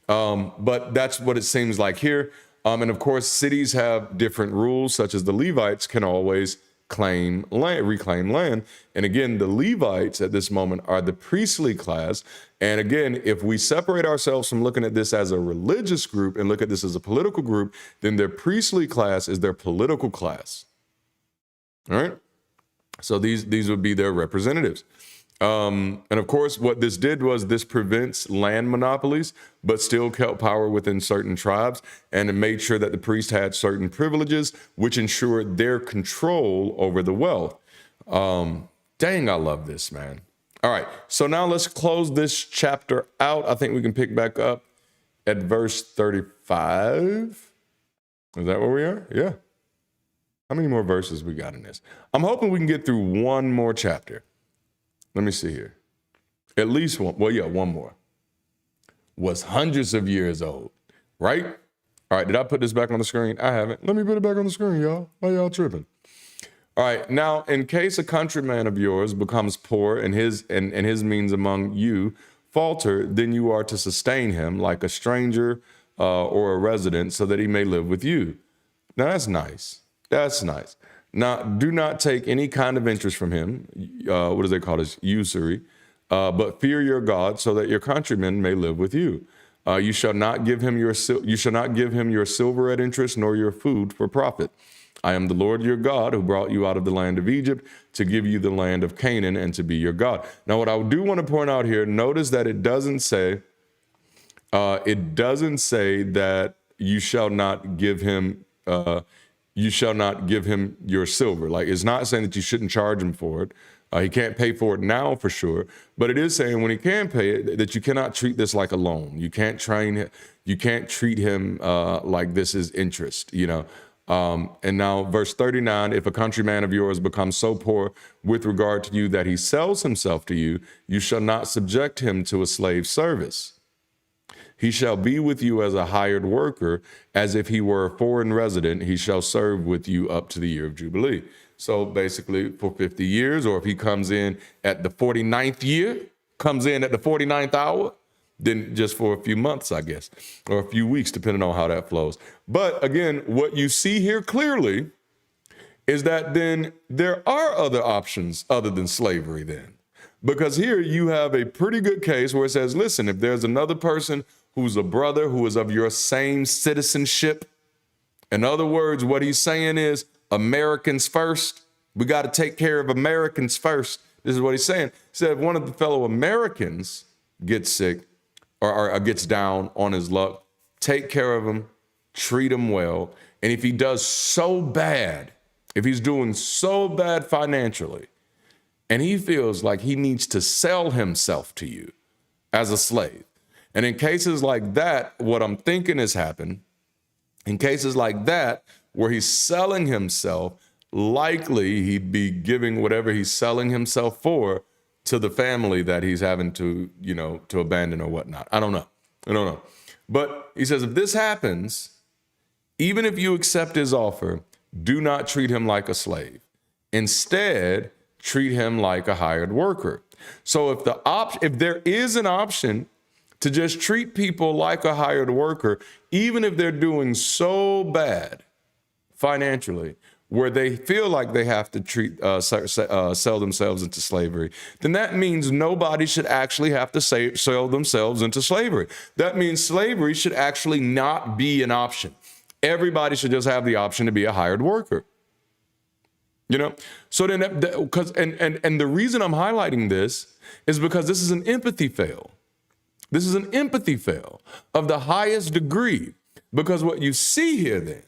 But that's what it seems like here. And of course, cities have different rules, such as the Levites can always reclaim land. And again, the Levites at this moment are the priestly class. And again, if we separate ourselves from looking at this as a religious group and look at this as a political group, then their priestly class is their political class. All right. So these would be their representatives. And of course, what this did was this prevents land monopolies, but still kept power within certain tribes, and it made sure that the priest had certain privileges, which ensured their control over the wealth. Dang, I love this, man. All right, so now let's close this chapter out. I think we can pick back up at verse 35. Is that where we are? Yeah. How many more verses we got in this? I'm hoping we can get through one more chapter. Let me see here. At least one. Well, yeah, one more. Was hundreds of years old, right? All right, did I put this back on the screen? I haven't. Let me put it back on the screen, y'all. Why y'all tripping? All right, now, in case a countryman of yours becomes poor and his means among you falter, then you are to sustain him like a stranger or a resident, so that he may live with you. Now, that's nice. That's nice. Now, do not take any kind of interest from him. What do they call this? Usury. But fear your God, so that your countrymen may live with you. You shall not give him your silver at interest, nor your food for profit. I am the Lord your God, who brought you out of the land of Egypt to give you the land of Canaan and to be your God. Now, what I do want to point out here, notice that it doesn't say that you shall not give him. You shall not give him your silver. Like, it's not saying that you shouldn't charge him for it. He can't pay for it now for sure, but it is saying when he can pay it, that you cannot treat this like a loan. You can't treat him like this is interest, And now verse 39, if a countryman of yours becomes so poor with regard to you that he sells himself to you, you shall not subject him to a slave service. He shall be with you as a hired worker, as if he were a foreign resident. He shall serve with you up to the year of Jubilee. So basically for 50 years, or if he comes in at the 49th year, comes in at the 49th hour, then just for a few months, I guess, or a few weeks, depending on how that flows. But again, what you see here clearly is that then there are other options other than slavery then. Because here you have a pretty good case where it says, listen, if there's another person who's a brother, who is of your same citizenship. In other words, what he's saying is Americans first. We got to take care of Americans first. This is what he's saying. He said if one of the fellow Americans gets sick or gets down on his luck, take care of him, treat him well. And if he does so bad, if he's doing so bad financially, and he feels like he needs to sell himself to you as a slave. And in cases like that, what I'm thinking has happened, in cases like that, where he's selling himself, likely he'd be giving whatever he's selling himself for to the family that he's having to, to abandon or whatnot. I don't know. But he says, if this happens, even if you accept his offer, do not treat him like a slave. Instead, treat him like a hired worker. So if there is an option to just treat people like a hired worker, even if they're doing so bad financially, where they feel like they have to sell themselves into slavery, then that means nobody should actually have to sell themselves into slavery. That means slavery should actually not be an option. Everybody should just have the option to be a hired worker. So then, and the reason I'm highlighting this is because this is an empathy fail. This is an empathy fail of the highest degree, because what you see here then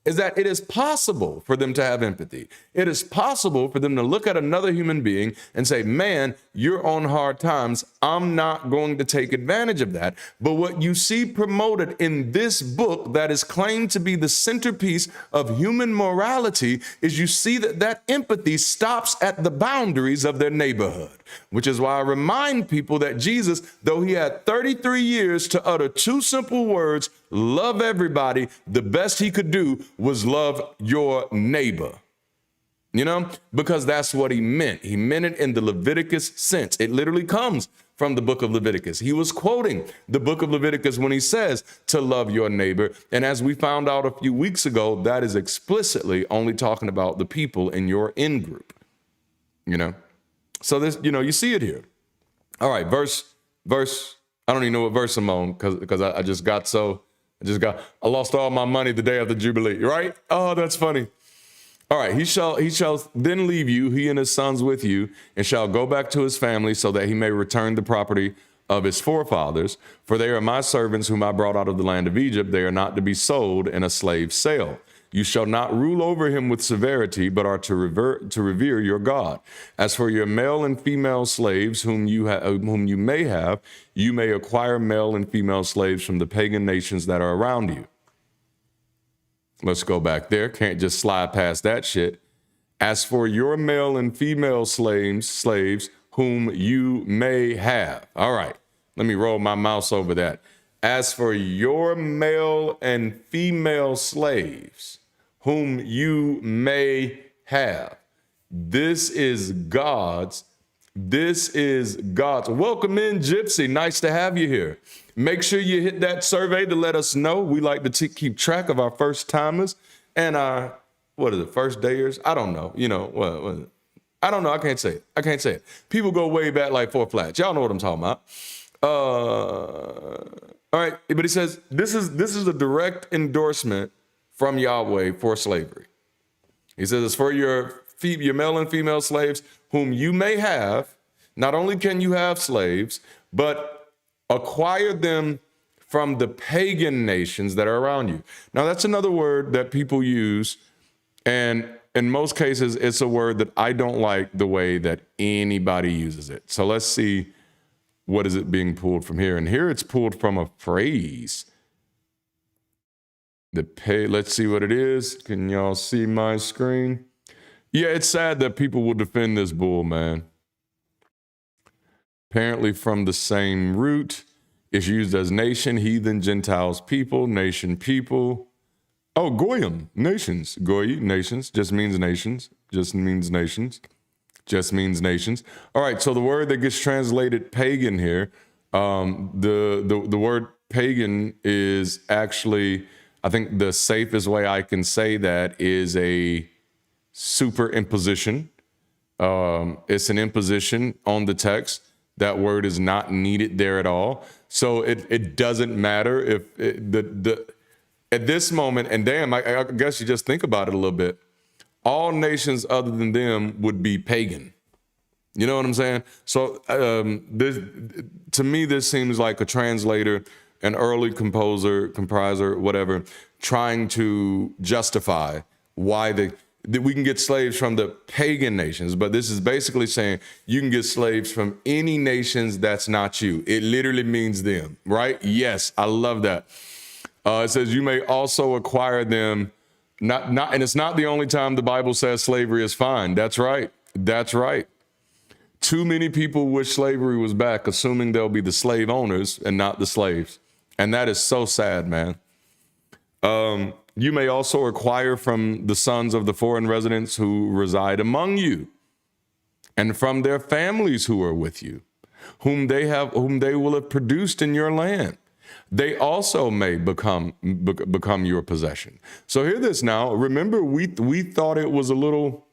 is that it is possible for them to have empathy. It is possible for them to look at another human being and say, man, you're on hard times. I'm not going to take advantage of that. But what you see promoted in this book that is claimed to be the centerpiece of human morality is you see that empathy stops at the boundaries of their neighborhood, which is why I remind people that Jesus, though he had 33 years to utter two simple words, love everybody, the best he could do was love your neighbor. Because that's what he meant. He meant it in the Leviticus sense. It literally comes from the book of Leviticus. He was quoting the book of Leviticus when he says to love your neighbor. And as we found out a few weeks ago, that is explicitly only talking about the people in your in-group. So this, you see it here. All right, verse. I don't even know what verse I'm on because I lost all my money the day of the Jubilee, right? Oh, that's funny. All right, he shall then leave you, he and his sons with you, and shall go back to his family so that he may return the property of his forefathers. For they are my servants whom I brought out of the land of Egypt. They are not to be sold in a slave sale. You shall not rule over him with severity, but are to revere your God. As for your male and female slaves whom you may have, you may acquire male and female slaves from the pagan nations that are around you. Let's go back there. Can't just slide past that shit. As for your male and female slaves whom you may have. All right, let me roll my mouse over that. As for your male and female slaves whom you may have. This is God's. Welcome in, Gypsy. Nice to have you here. Make sure you hit that survey to let us know. We like to keep track of our first timers and our, first dayers? I don't know. What? I don't know. I can't say it. People go way back like four flats. Y'all know what I'm talking about. All right. But he says, this is a direct endorsement from Yahweh for slavery. He says, it's for your male and female slaves whom you may have. Not only can you have slaves, but acquire them from the pagan nations that are around you. Now, that's another word that people use. And in most cases, it's a word that I don't like the way that anybody uses it. So let's see, what is it being pulled from here? And here it's pulled from a phrase. Let's see what it is. Can y'all see my screen? Yeah, it's sad that people will defend this bull, man. Apparently from the same root. It's used as nation, heathen, Gentiles, people, nation, people. Oh, goyim, nations. Goyi, nations, just means nations. Just means nations. Just means nations. All right, so the word that gets translated pagan here, the word pagan is actually, I think the safest way I can say that is a superimposition. It's an imposition on the text That word is not needed there at all. So it doesn't matter if at this moment, and damn, I guess you just think about it a little bit. All nations other than them would be pagan. You know what I'm saying? So to me, this seems like a translator, an early compiler, whatever, trying to justify why that we can get slaves from the pagan nations. But this is basically saying you can get slaves from any nations that's not you. It literally means them, right? Yes, I love that. It says you may also acquire them. And it's not the only time the Bible says slavery is fine. That's right. That's right. Too many people wish slavery was back, assuming they'll be the slave owners and not the slaves. And that is so sad, man. You may also acquire from the sons of the foreign residents who reside among you, and from their families who are with you, whom they will have produced in your land. They also may become your possession. So hear this now. Remember, we thought it was a little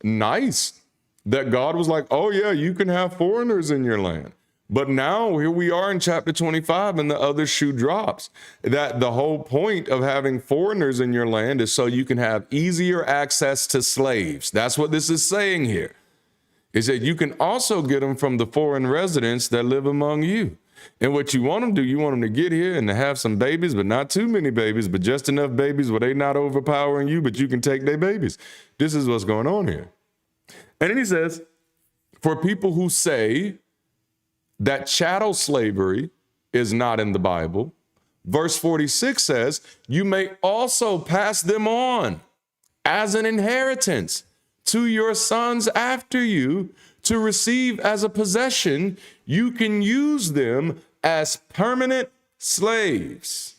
nice that God was like, oh yeah, you can have foreigners in your land. But now here we are in chapter 25 and the other shoe drops. That the whole point of having foreigners in your land is so you can have easier access to slaves. That's what this is saying here. Is that you can also get them from the foreign residents that live among you. And what you want them to do, you want them to get here and to have some babies, but not too many babies, but just enough babies where they're not overpowering you, but you can take their babies. This is what's going on here. And then he says, for people who say that chattel slavery is not in the Bible, verse 46 says, you may also pass them on as an inheritance to your sons after you to receive as a possession. You can use them as permanent slaves.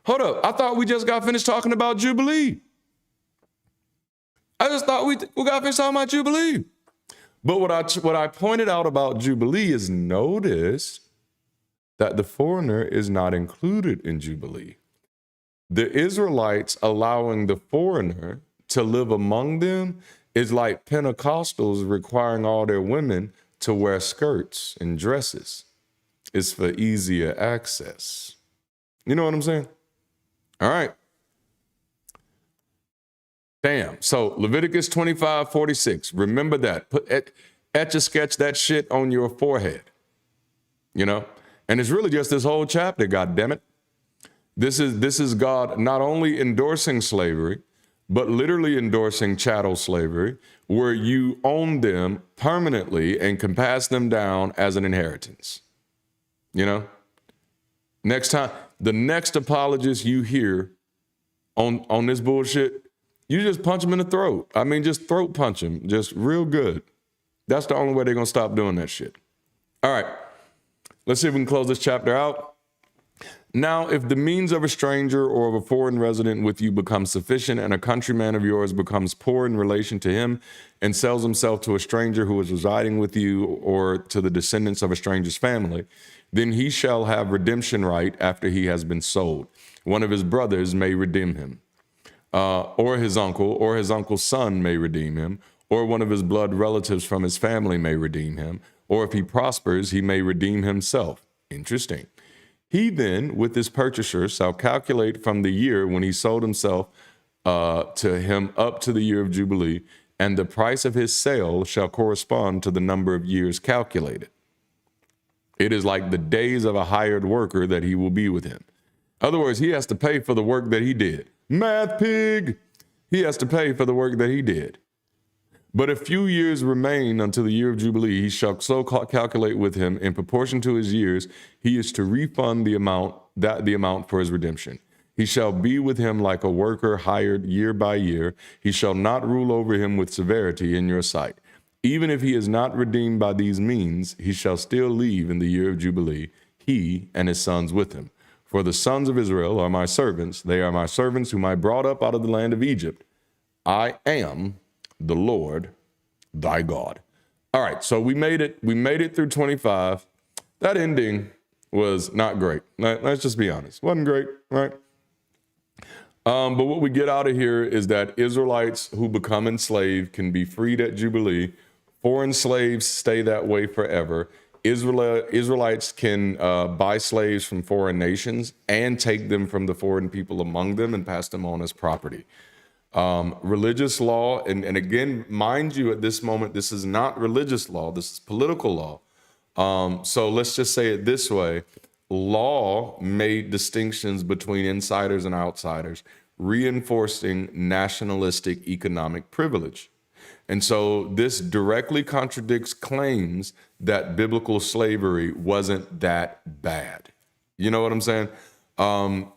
Hold up. I thought we just got finished talking about Jubilee. I just thought we got finished talking about Jubilee. But what I pointed out about Jubilee is notice that the foreigner is not included in Jubilee. The Israelites allowing the foreigner to live among them is like Pentecostals requiring all their women to wear skirts and dresses. It's for easier access. You know what I'm saying? All right. Damn. So Leviticus 25:46. Remember that. Etch a sketch that shit on your forehead. You know? And it's really just this whole chapter, God damn it. This is God not only endorsing slavery, but literally endorsing chattel slavery, where you own them permanently and can pass them down as an inheritance. You know? Next time, the next apologist you hear on this bullshit, you just punch them in the throat. I mean, just throat punch them, just real good. That's the only way they're going to stop doing that shit. All right, let's see if we can close this chapter out. Now, if the means of a stranger or of a foreign resident with you becomes sufficient and a countryman of yours becomes poor in relation to him and sells himself to a stranger who is residing with you or to the descendants of a stranger's family, then he shall have redemption right after he has been sold. One of his brothers may redeem him. Or his uncle's son may redeem him, or one of his blood relatives from his family may redeem him, or if he prospers, he may redeem himself. Interesting. He then, with his purchaser, shall calculate from the year when he sold himself to him up to the year of Jubilee, and the price of his sale shall correspond to the number of years calculated. It is like the days of a hired worker that he will be with him. In other words, he has to pay for the work that he did. Math pig. He has to pay for the work that he did. But a few years remain until the year of Jubilee. He shall so calculate with him in proportion to his years. He is to refund the amount for his redemption. He shall be with him like a worker hired year by year. He shall not rule over him with severity in your sight. Even if he is not redeemed by these means, he shall still leave in the year of Jubilee, he and his sons with him. For the sons of Israel are my servants. They are my servants whom I brought up out of the land of Egypt. I am the Lord thy God. All right, so we made it through 25. That ending was not great. Let's just be honest. Wasn't great, right? But what we get out of here is that Israelites who become enslaved can be freed at Jubilee Foreign slaves stay that way forever. Israelites can buy slaves from foreign nations and take them from the foreign people among them and pass them on as property. Religious law, and again, mind you, at this moment, this is not religious law, this is political law. So let's just say it this way. Law made distinctions between insiders and outsiders, reinforcing nationalistic economic privilege. And so this directly contradicts claims that biblical slavery wasn't that bad. You know what I'm saying?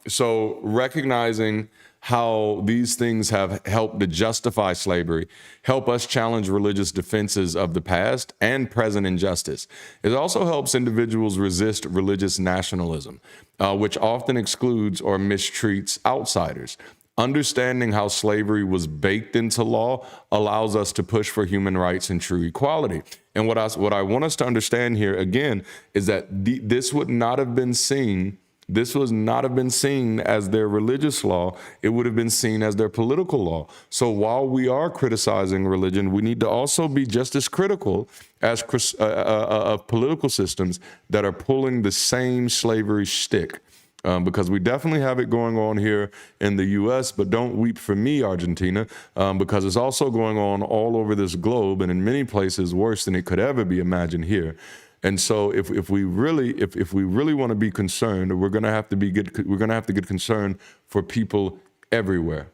So recognizing how these things have helped to justify slavery, help us challenge religious defenses of the past and present injustice. It also helps individuals resist religious nationalism, which often excludes or mistreats outsiders. Understanding how slavery was baked into law allows us to push for human rights and true equality. And what I want us to understand here again is that this would not have been seen. This was not have been seen as their religious law. It would have been seen as their political law. So while we are criticizing religion, we need to also be just as critical as of political systems that are pulling the same slavery stick. Because we definitely have it going on here in the U.S., but don't weep for me, Argentina, because it's also going on all over this globe and in many places worse than it could ever be imagined here. And so if we really want to be concerned, we're going to have to get concerned for people everywhere.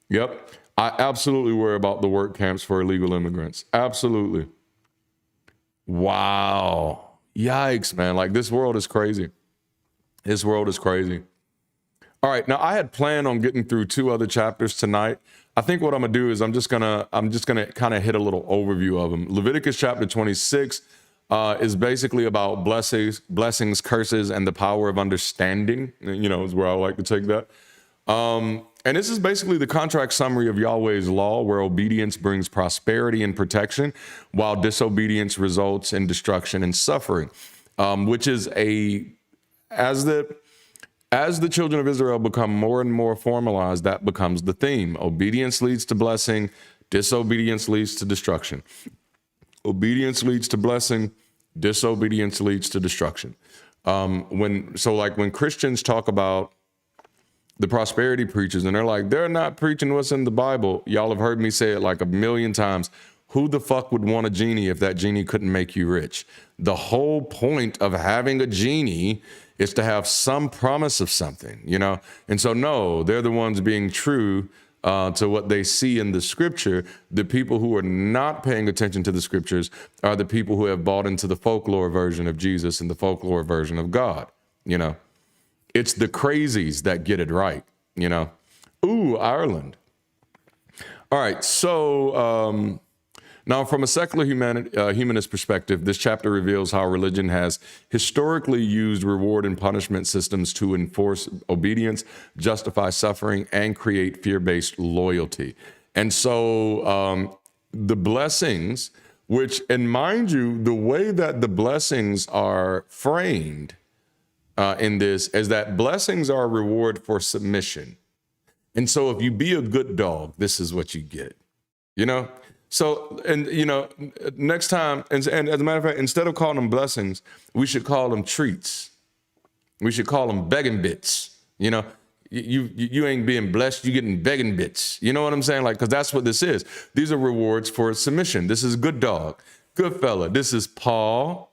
Yep. I absolutely worry about the work camps for illegal immigrants. Absolutely. Wow. Yikes, man. Like, this world is crazy. This world is crazy. All right. Now, I had planned on getting through 2 other chapters tonight. I think what I'm going to do is I'm just going to kind of hit a little overview of them. Leviticus chapter 26 is basically about blessings, curses, and the power of understanding, is where I like to take that. And this is basically the contract summary of Yahweh's law, where obedience brings prosperity and protection, while disobedience results in destruction and suffering, which is as the children of Israel become more and more formalized, that becomes the theme. Obedience leads to blessing, disobedience leads to destruction. Obedience leads to blessing, disobedience leads to destruction. When Christians talk about the prosperity preachers and they're not preaching what's in the Bible, y'all have heard me say it like a million times. Who the fuck would want a genie if that genie couldn't make you rich? The whole point of having a genie is to have some promise of something, And so, no, they're the ones being true to what they see in the scripture. The people who are not paying attention to the scriptures are the people who have bought into the folklore version of Jesus and the folklore version of God. It's the crazies that get it right. Ooh, Ireland. All right. So now, from a secular humanist perspective, this chapter reveals how religion has historically used reward and punishment systems to enforce obedience, justify suffering, and create fear-based loyalty. And so the blessings, and mind you, the way that the blessings are framed in this is that blessings are a reward for submission. And so if you be a good dog, this is what you get, So, next time, and as a matter of fact, instead of calling them blessings, we should call them treats. We should call them begging bits. You ain't being blessed, you getting begging bits. You know what I'm saying? Because that's what this is. These are rewards for submission. This is good dog, good fella. This is Paul,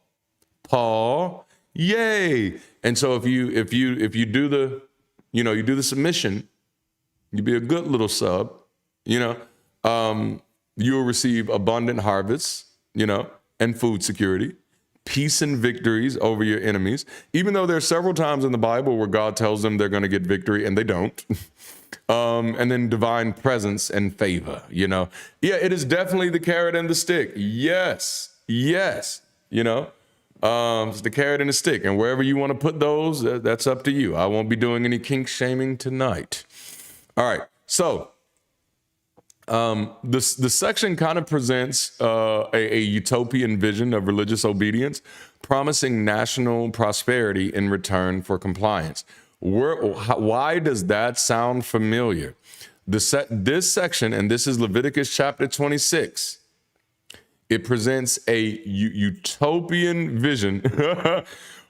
yay. And so if you do the submission, you be a good little sub, you'll receive abundant harvests, and food security, peace and victories over your enemies, even though there are several times in the Bible where God tells them they're going to get victory and they don't. And then divine presence and favor, Yeah, it is definitely the carrot and the stick. Yes. It's the carrot and the stick. And wherever you want to put those, that's up to you. I won't be doing any kink shaming tonight. All right. So the section kind of presents a utopian vision of religious obedience, promising national prosperity in return for compliance. Why does that sound familiar? This section, and this is Leviticus chapter 26, It presents a utopian vision,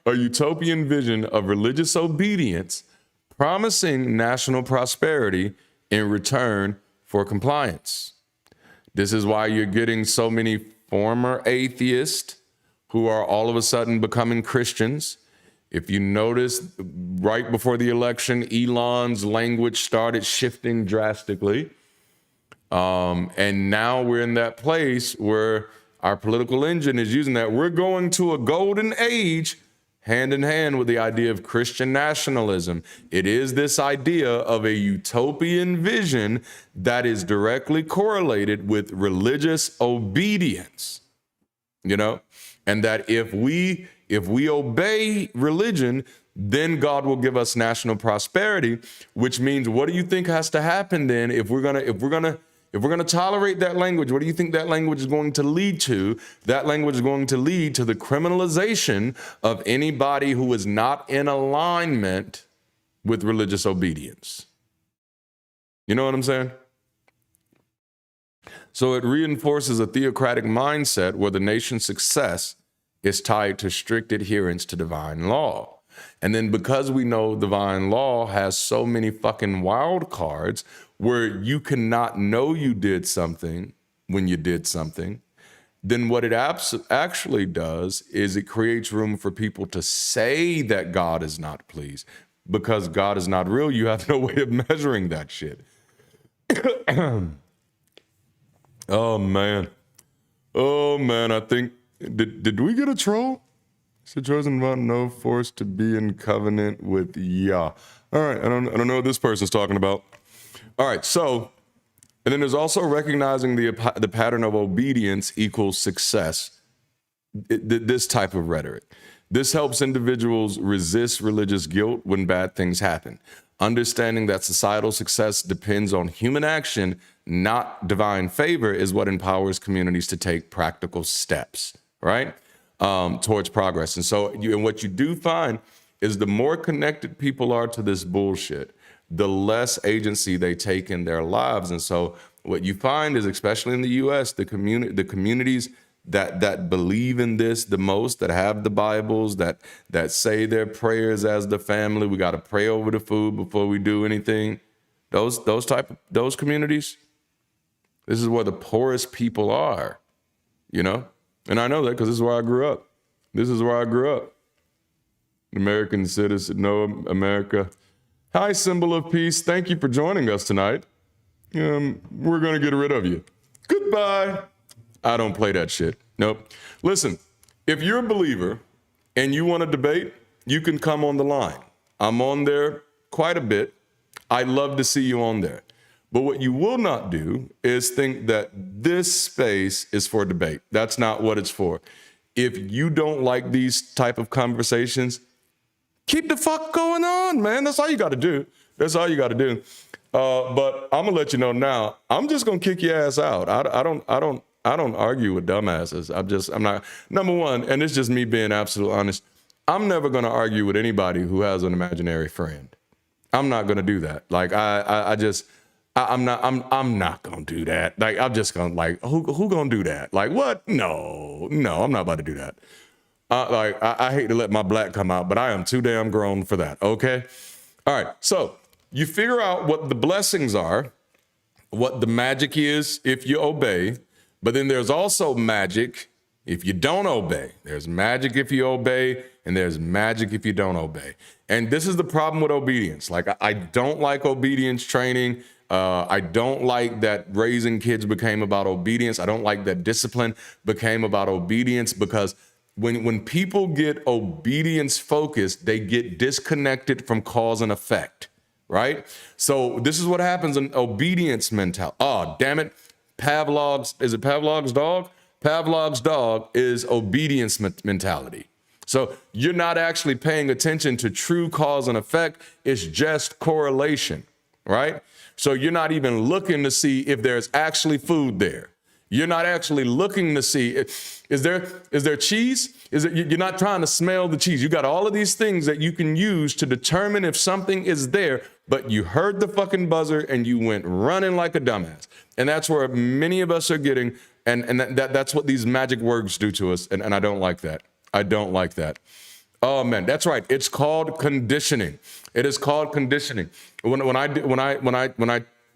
a utopian vision of religious obedience, promising national prosperity in return for compliance. This is why you're getting so many former atheists who are all of a sudden becoming Christians. If you notice, right before the election, Elon's language started shifting drastically. And now we're in that place where our political engine is using that. We're going to a golden age hand in hand with the idea of Christian nationalism. It is this idea of a utopian vision that is directly correlated with religious obedience, you know, and that if we obey religion, then God will give us national prosperity, which means, what do you think has to happen then if we're gonna tolerate that language? What do you think that language is going to lead to? That language is going to lead to the criminalization of anybody who is not in alignment with religious obedience. You know what I'm saying? So it reinforces a theocratic mindset where the nation's success is tied to strict adherence to divine law. And then because we know divine law has so many fucking wild cards where you cannot know you did something when you did something, then what it actually does is it creates room for people to say that God is not pleased. Because God is not real, you have no way of measuring that shit. Oh man, I think, did we get a troll? So chosen about no force to be in covenant with Yah. All right, I don't know what this person's talking about. All right, so, and then there's also recognizing the pattern of obedience equals success. This type of rhetoric. This helps individuals resist religious guilt when bad things happen. Understanding that societal success depends on human action, not divine favor, is what empowers communities to take practical steps, right? Towards progress. And so and what you do find is the more connected people are to this bullshit, the less agency they take in their lives. And so what you find is, especially in the US, the communities that believe in this the most, that have the Bibles, that say their prayers as the family, we got to pray over the food before we do anything. Those communities, this is where the poorest people are, you know? And I know that because this is where I grew up. This is where I grew up. American citizen, no America. Hi, symbol of peace. Thank you for joining us tonight. We're going to get rid of you. Goodbye. I don't play that shit. Nope. Listen, if you're a believer and you want to debate, you can come on the line. I'm on there quite a bit. I'd love to see you on there. But what you will not do is think that this space is for debate. That's not what it's for. If you don't like these type of conversations, keep the fuck going on, man. That's all you got to do. That's all you got to do. But I'm gonna let you know now. I'm just gonna kick your ass out. I don't argue with dumbasses. I'm not. Number one, and it's just me being absolutely honest. I'm never gonna argue with anybody who has an imaginary friend. I'm not gonna do that. Like I'm not gonna do that. Like, I'm just gonna, like, who gonna do that? Like, what? No, I'm not about to do that. I hate to let my black come out, but I am too damn grown for that, okay? All right, so you figure out what the blessings are, what the magic is if you obey, but then there's also magic if you don't obey. There's magic if you obey, and there's magic if you don't obey. And this is the problem with obedience. Like, I don't like obedience training. I don't like that raising kids became about obedience. I don't like that discipline became about obedience, because when people get obedience focused, they get disconnected from cause and effect, right? So this is what happens in obedience mentality. Oh, damn it. Is it Pavlov's dog? Pavlov's dog is obedience mentality. So you're not actually paying attention to true cause and effect. It's just correlation, right? So you're not even looking to see if there's actually food there. You're not actually looking to see, is there cheese? You're not trying to smell the cheese. You got all of these things that you can use to determine if something is there, but you heard the fucking buzzer and you went running like a dumbass. And that's where many of us are getting And that's what these magic words do to us. And I don't like that. I don't like that. Oh man, that's right. It's called conditioning. It is called conditioning. When I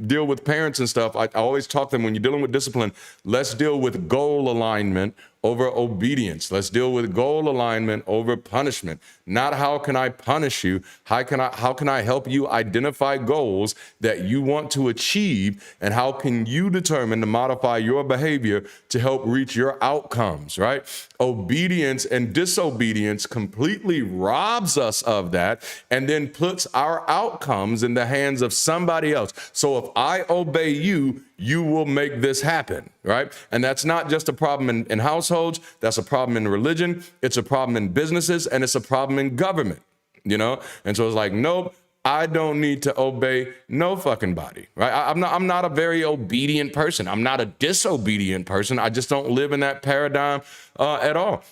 deal with parents and stuff, I always talk to them, when you're dealing with discipline, let's deal with goal alignment over obedience. Let's deal with goal alignment over punishment. Not how can I punish you? How can I help you identify goals that you want to achieve, and how can you determine to modify your behavior to help reach your outcomes, right? Obedience and disobedience completely robs us of that and then puts our outcomes in the hands of somebody else. So if I obey you, you will make this happen, right? And that's not just a problem in households. That's a problem in religion. It's a problem in businesses, and it's a problem in government, you know? And so it's like, nope, I don't need to obey no fucking body, right? I'm not a very obedient person. I'm not a disobedient person. I just don't live in that paradigm at all.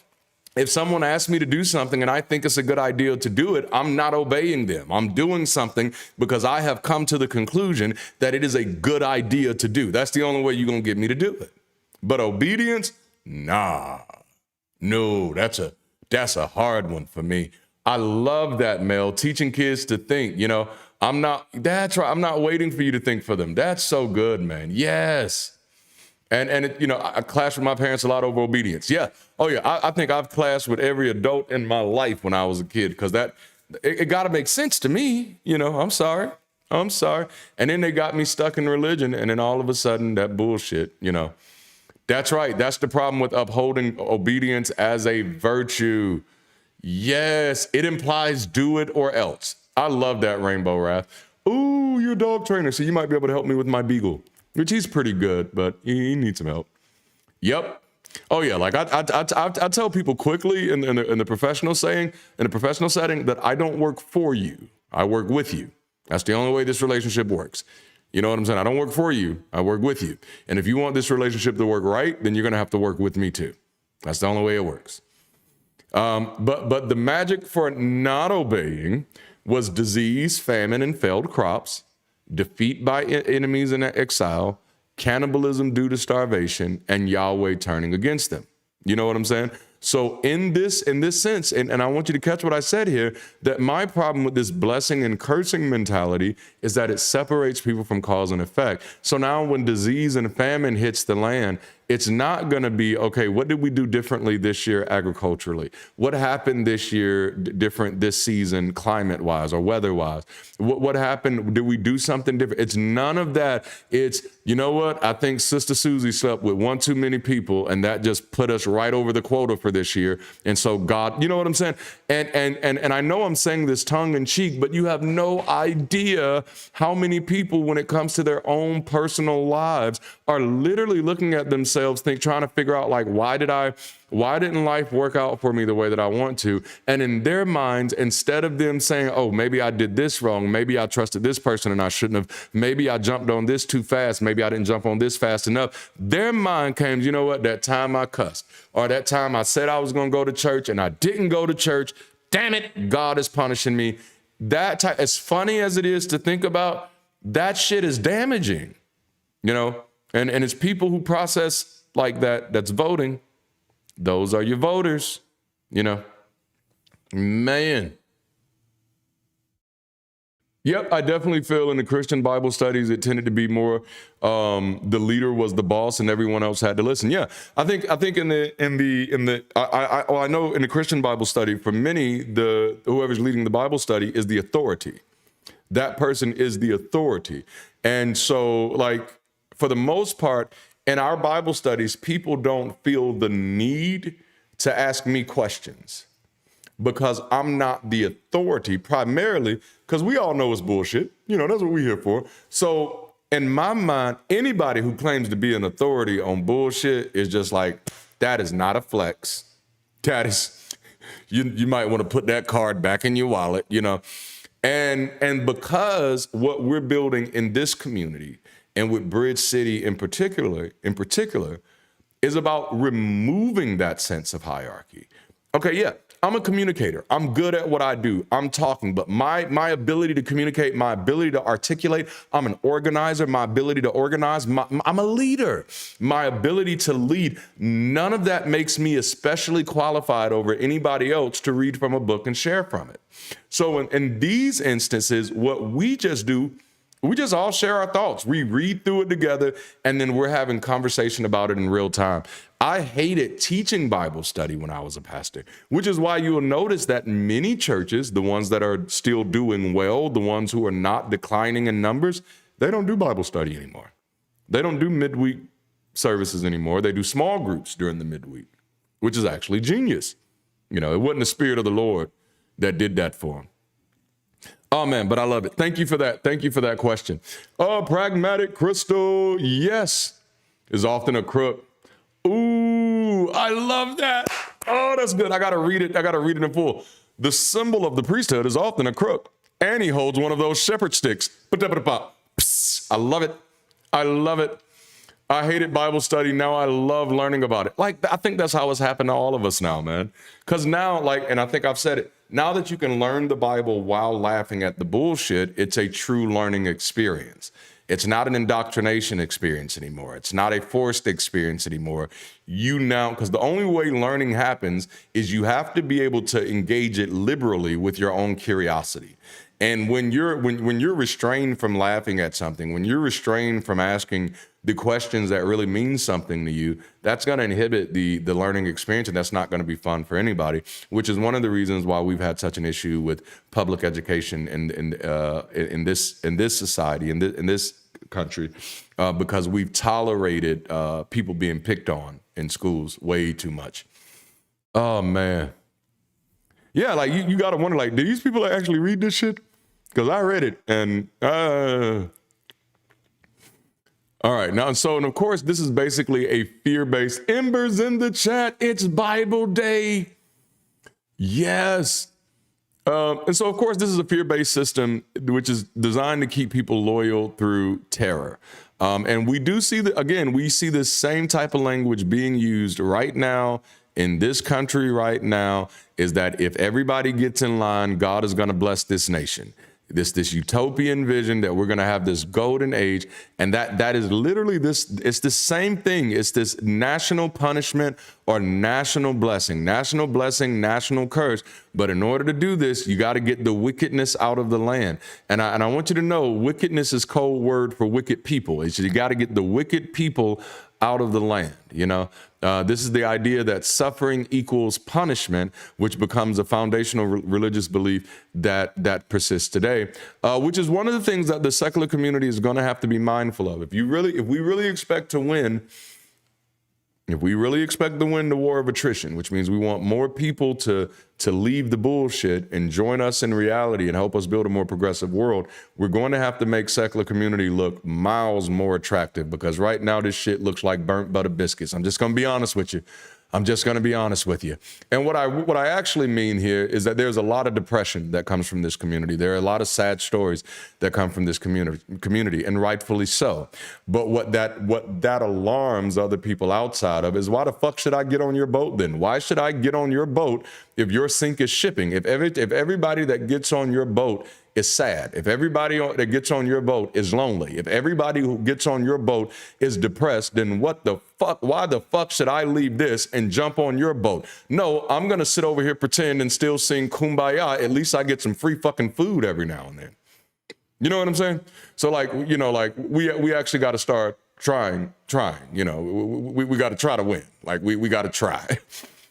If someone asks me to do something and I think it's a good idea to do it, I'm not obeying them. I'm doing something because I have come to the conclusion that it is a good idea to do. That's the only way you're going to get me to do it. But obedience, nah, no, that's a hard one for me. I love that, Mel, teaching kids to think, you know, that's right. I'm not waiting for you to think for them. That's so good, man. Yes. And it, you know, I clashed with my parents a lot over obedience. Yeah. Oh yeah. I think I've clashed with every adult in my life when I was a kid, because it got to make sense to me. You know, I'm sorry. And then they got me stuck in religion. And then all of a sudden that bullshit, you know, that's right. That's the problem with upholding obedience as a virtue. Yes. It implies do it or else. I love that, Rainbow Wrath. Ooh, you're a dog trainer, so you might be able to help me with my beagle. Which he's pretty good, but he needs some help. Yep. Oh yeah, like I tell people quickly in the professional setting that I don't work for you. I work with you. That's the only way this relationship works. You know what I'm saying? I don't work for you. I work with you. And if you want this relationship to work right, then you're gonna have to work with me too. That's the only way it works. But the magic for not obeying was disease, famine, and failed crops, defeat by enemies in exile, cannibalism due to starvation, and Yahweh turning against them. You know what I'm saying? So in this sense, and I want you to catch what I said here, that my problem with this blessing and cursing mentality is that it separates people from cause and effect. So now when disease and famine hits the land, it's not going to be, okay, what did we do differently this year agriculturally? What happened this year different this season climate-wise or weather-wise? What happened? Did we do something different? It's none of that. It's, you know what? I think Sister Susie slept with one too many people, and that just put us right over the quota for this year. And so God, you know what I'm saying? And I know I'm saying this tongue in cheek, but you have no idea how many people, when it comes to their own personal lives, are literally looking at themselves, trying to figure out, like, why didn't life work out for me the way that I want to? And in their minds, instead of them saying, oh, maybe I did this wrong, maybe I trusted this person and I shouldn't have, maybe I jumped on this too fast, maybe I didn't jump on this fast enough, their mind came, you know what, that time I cussed, or that time I said I was going to go to church and I didn't go to church, damn it, God is punishing me. As funny as it is to think about, that shit is damaging, you know? And it's people who process like that, that's voting. Those are your voters, you know. Man. Yep, I definitely feel in the Christian Bible studies, it tended to be more the leader was the boss and everyone else had to listen. Yeah, I think I know in the Christian Bible study, for many, whoever's leading the Bible study is the authority. That person is the authority. And so, like, for the most part, in our Bible studies, people don't feel the need to ask me questions because I'm not the authority, primarily because we all know it's bullshit. You know, that's what we're here for. So in my mind, anybody who claims to be an authority on bullshit is just like, that is not a flex. That is, you might want to put that card back in your wallet, you know. And because what we're building in this community, and with Bridge City in particular, is about removing that sense of hierarchy. Okay, yeah, I'm a communicator. I'm good at what I do. I'm talking, but my ability to communicate, my ability to articulate, I'm an organizer, my ability to organize, I'm a leader. My ability to lead, none of that makes me especially qualified over anybody else to read from a book and share from it. So in these instances, what we just do, we just all share our thoughts. We read through it together, and then we're having conversation about it in real time. I hated teaching Bible study when I was a pastor, which is why you will notice that many churches, the ones that are still doing well, the ones who are not declining in numbers, they don't do Bible study anymore. They don't do midweek services anymore. They do small groups during the midweek, which is actually genius. You know, it wasn't the Spirit of the Lord that did that for them. Oh, man, but I love it. Thank you for that. Thank you for that question. Oh, pragmatic Crystal, yes, is often a crook. Ooh, I love that. Oh, that's good. I got to read it. I got to read it in full. The symbol of the priesthood is often a crook, and he holds one of those shepherd sticks. I love it. I love it. I hated Bible study. Now I love learning about it. Like, I think that's how it's happened to all of us now, man. Because now, like, and I think I've said it, now that you can learn the Bible while laughing at the bullshit, it's a true learning experience. It's not an indoctrination experience anymore. It's not a forced experience anymore. You now, because the only way learning happens is you have to be able to engage it liberally with your own curiosity. And when you're restrained from laughing at something, when you're restrained from asking the questions that really mean something to you, that's going to inhibit the learning experience, and that's not going to be fun for anybody, which is one of the reasons why we've had such an issue with public education in this society, in this country, because we've tolerated people being picked on in schools way too much. Oh, man. Yeah, like you got to wonder, like, do these people actually read this shit? Because I read it, and all right, now, and of course, this is basically a fear-based. Embers in the chat, it's Bible Day. Yes. And so, of course, this is a fear-based system, which is designed to keep people loyal through terror. And we do see we see this same type of language being used right now in this country right now, is that if everybody gets in line, God is going to bless this nation. This utopian vision that we're going to have this golden age, and that is literally this. It's the same thing. It's this national punishment or national blessing, national curse. But in order to do this, you got to get the wickedness out of the land. And I want you to know, wickedness is code word for wicked people. It's you got to get the wicked people out of the land. You know, this is the idea that suffering equals punishment, which becomes a foundational religious belief that persists today, which is one of the things that the secular community is going to have to be mindful of. If we really expect to win, the war of attrition, which means we want more people to leave the bullshit and join us in reality and help us build a more progressive world, we're going to have to make secular community look miles more attractive, because right now this shit looks like burnt butter biscuits. I'm just going to be honest with you. And what I actually mean here is that there's a lot of depression that comes from this community. There are a lot of sad stories that come from this community, and rightfully so. But what that alarms other people outside of is, why the fuck should I get on your boat then? Why should I get on your boat if your sink is shipping? If everybody that gets on your boat is sad, if everybody that gets on your boat is lonely, if everybody who gets on your boat is depressed, then what the fuck? Why the fuck should I leave this and jump on your boat? No, I'm gonna sit over here, pretend, and still sing Kumbaya. At least I get some free fucking food every now and then. You know what I'm saying? So we actually got to start trying. You know, we got to try to win. Like we got to try.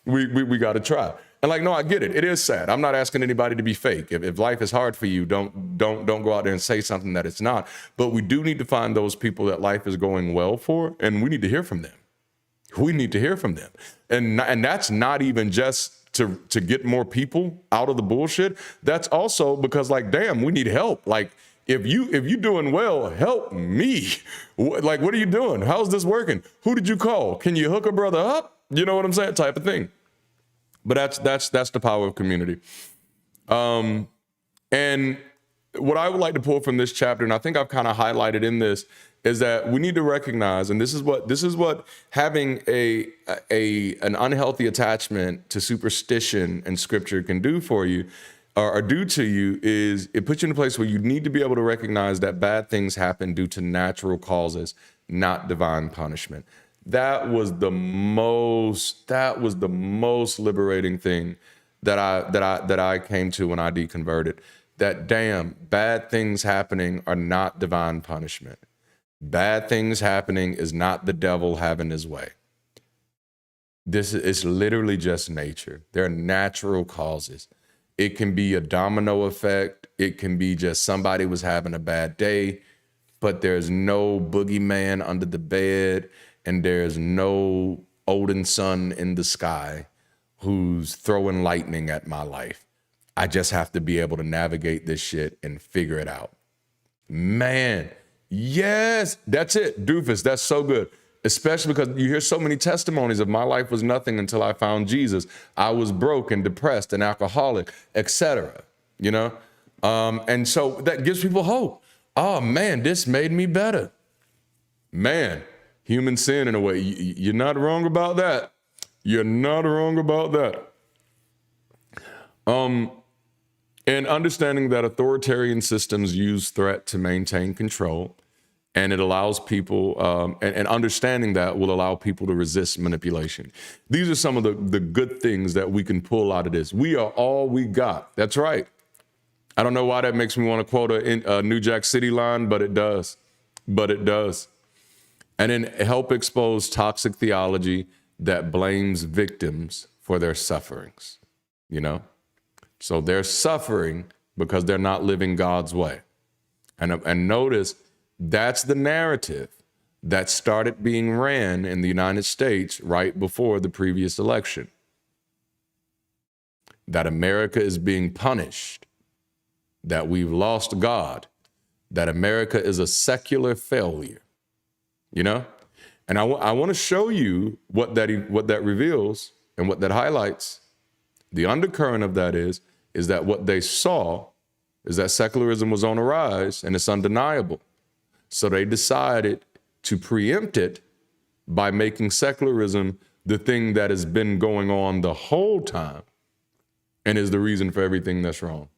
we got to try. And no, I get it. It is sad. I'm not asking anybody to be fake. If life is hard for you, don't go out there and say something that it's not. But we do need to find those people that life is going well for, and we need to hear from them. And that's not even just to get more people out of the bullshit. That's also because, damn, we need help. If you doing well, help me. What are you doing? How's this working? Who did you call? Can you hook a brother up? You know what I'm saying? Type of thing. But that's the power of community. And what I would like to pull from this chapter, and I think I've kind of highlighted in this, is that we need to recognize, and this is what having an unhealthy attachment to superstition and scripture can do for you, or do to you, is it puts you in a place where you need to be able to recognize that bad things happen due to natural causes, not divine punishment. That was the most liberating thing that I came to when I deconverted. That damn, bad things happening are not divine punishment. Bad things happening is not the devil having his way. This is literally just nature. There are natural causes. It can be a domino effect. It can be just somebody was having a bad day, but there's no boogeyman under the bed, and there's no Odin sun in the sky who's throwing lightning at my life. I just have to be able to navigate this shit and figure it out. Man, yes, that's it, doofus. That's so good. Especially because you hear so many testimonies of my life was nothing until I found Jesus. I was broke and depressed and alcoholic, etc. You know? And so that gives people hope. Oh man, this made me better. Man, human sin in a way. You're not wrong about that. You're not wrong about that. And understanding that authoritarian systems use threat to maintain control, and it allows people, and understanding that will allow people to resist manipulation. These are some of the good things that we can pull out of this. We are all we got. That's right. I don't know why that makes me want to quote a New Jack City line, but it does. But it does. And then help expose toxic theology that blames victims for their sufferings, you know? So they're suffering because they're not living God's way. And notice, that's the narrative that started being ran in the United States right before the previous election. That America is being punished, that we've lost God, that America is a secular failure, you know? And I want to show you what that reveals and what that highlights. The undercurrent of that is that what they saw is that secularism was on a rise, and it's undeniable. So they decided to preempt it by making secularism the thing that has been going on the whole time and is the reason for everything that's wrong.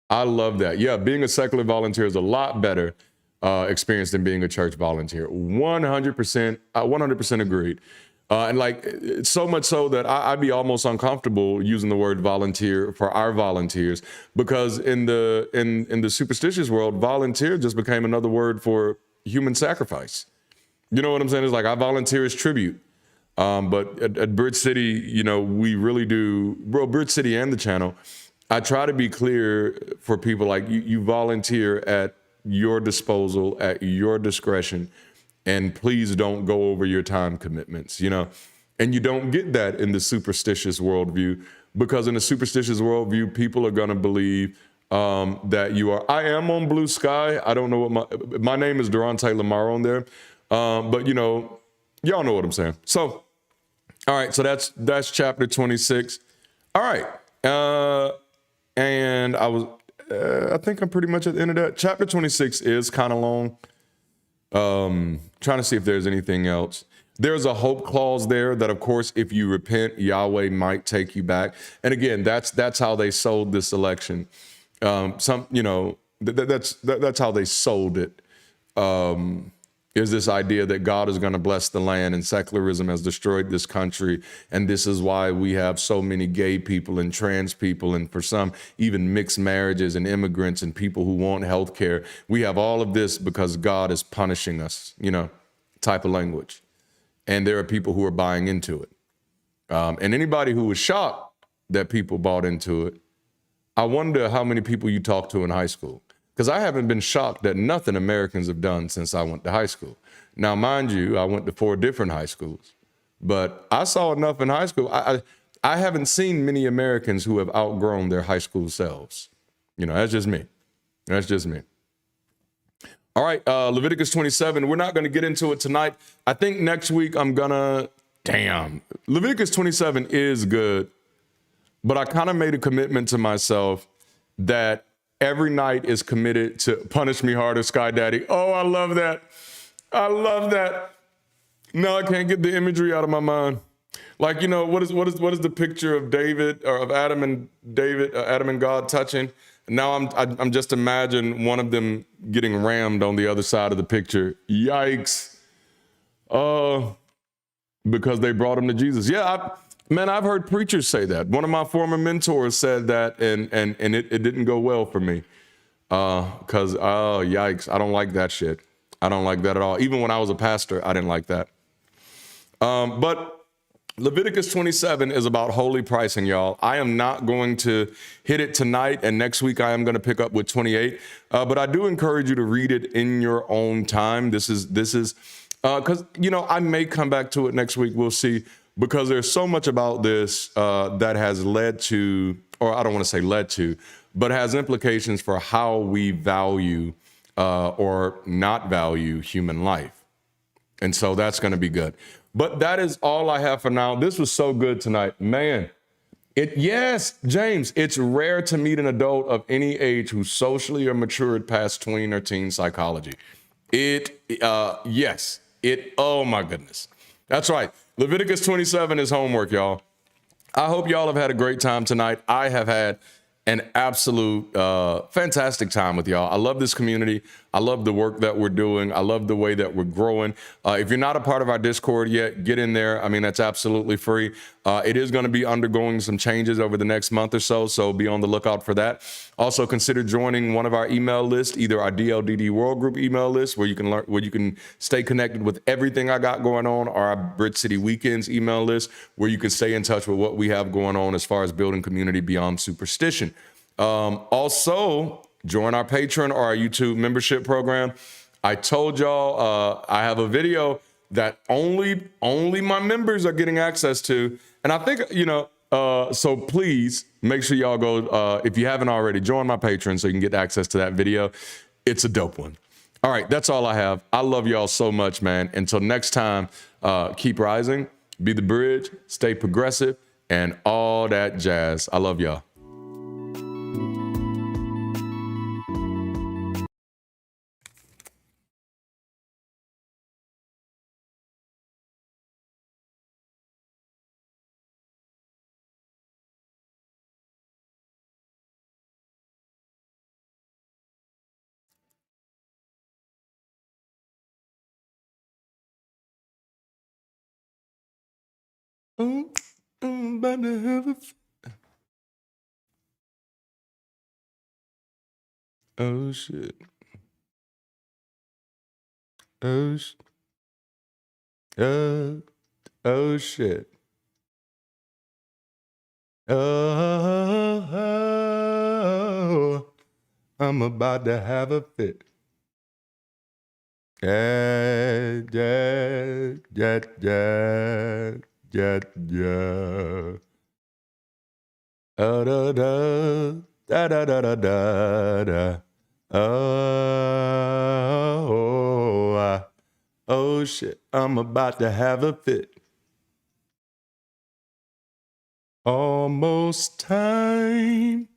I love that. Yeah, being a secular volunteer is a lot better experience than being a church volunteer. 100% agreed. And like, so much so that I'd be almost uncomfortable using the word volunteer for our volunteers, because in the superstitious world, volunteer just became another word for human sacrifice. You know what I'm saying? It's like, I volunteer as tribute. But at Bridge City, you know, we really do, Bridge City and the channel, I try to be clear for people, like, you volunteer at your disposal, at your discretion. And please don't go over your time commitments, you know? And you don't get that in the superstitious worldview, because in the superstitious worldview, people are gonna believe that you are, I am on Blue Sky. I don't know what my name is Darante LaMar on there. But you know, y'all know what I'm saying. So, all right, so that's chapter 26. All right, and I think I'm pretty much at the end of that. Chapter 26 is kind of long. Trying to see if there's anything else. There's a hope clause there that, of course, if you repent, Yahweh might take you back. And again, that's how they sold this election. That's how they sold it. Is this idea that God is going to bless the land, and secularism has destroyed this country, and this is why we have so many gay people and trans people, and for some even mixed marriages and immigrants and people who want health care. We have all of this because God is punishing us, you know, type of language. And there are people who are buying into it. And anybody who was shocked that people bought into it, I wonder how many people you talked to in high school. Because I haven't been shocked at nothing Americans have done since I went to high school. Now, mind you, I went to 4 different high schools, but I saw enough in high school. I haven't seen many Americans who have outgrown their high school selves. You know, that's just me. That's just me. All right, Leviticus 27. We're not going to get into it tonight. I think next week Leviticus 27 is good, but I kind of made a commitment to myself that every night is committed to punish me harder, Sky Daddy. Oh, I love that. I love that. No, I can't get the imagery out of my mind. Like, you know, what is the picture of David or of Adam and David, Adam and God touching? Now I'm just imagine one of them getting rammed on the other side of the picture. Yikes. Because they brought him to Jesus. Yeah, I've heard preachers say that. One of my former mentors said that, and it didn't go well for me. Because, oh, yikes, I don't like that shit. I don't like that at all. Even when I was a pastor, I didn't like that. But Leviticus 27 is about holy pricing, y'all. I am not going to hit it tonight, and next week I am going to pick up with 28. But I do encourage you to read it in your own time. This is because, you know, I may come back to it next week. We'll see, because there's so much about this that has led to, or I don't want to say led to, but has implications for how we value or not value human life. And so that's going to be good. But that is all I have for now. This was so good tonight, man. Yes, James, it's rare to meet an adult of any age who's socially or matured past tween or teen psychology. Oh my goodness. That's right. Leviticus 27 is homework, y'all. I hope y'all have had a great time tonight. I have had an absolute fantastic time with y'all. I love this community. I love the work that we're doing. I love the way that we're growing. If you're not a part of our Discord yet, get in there. I mean, that's absolutely free. It is going to be undergoing some changes over the next month or so, so be on the lookout for that. Also, consider joining one of our email lists, either our DLDD World Group email list, where you can learn, where you can stay connected with everything I got going on, or our Bridge City Weekends email list, where you can stay in touch with what we have going on as far as building community beyond superstition. Also, join our Patreon or our YouTube membership program. I told y'all I have a video that only my members are getting access to. And I think, you know, so please make sure y'all go, if you haven't already, join my Patreon so you can get access to that video. It's a dope one. All right, that's all I have. I love y'all so much, man. Until next time, keep rising, be the bridge, stay progressive, and all that jazz. I love y'all. I'm about to have a oh shit. Oh oh shit. Oh, I'm about to have a fit. Yeah. Da da da da da da da da. Oh shit, I'm about to have a fit. Almost time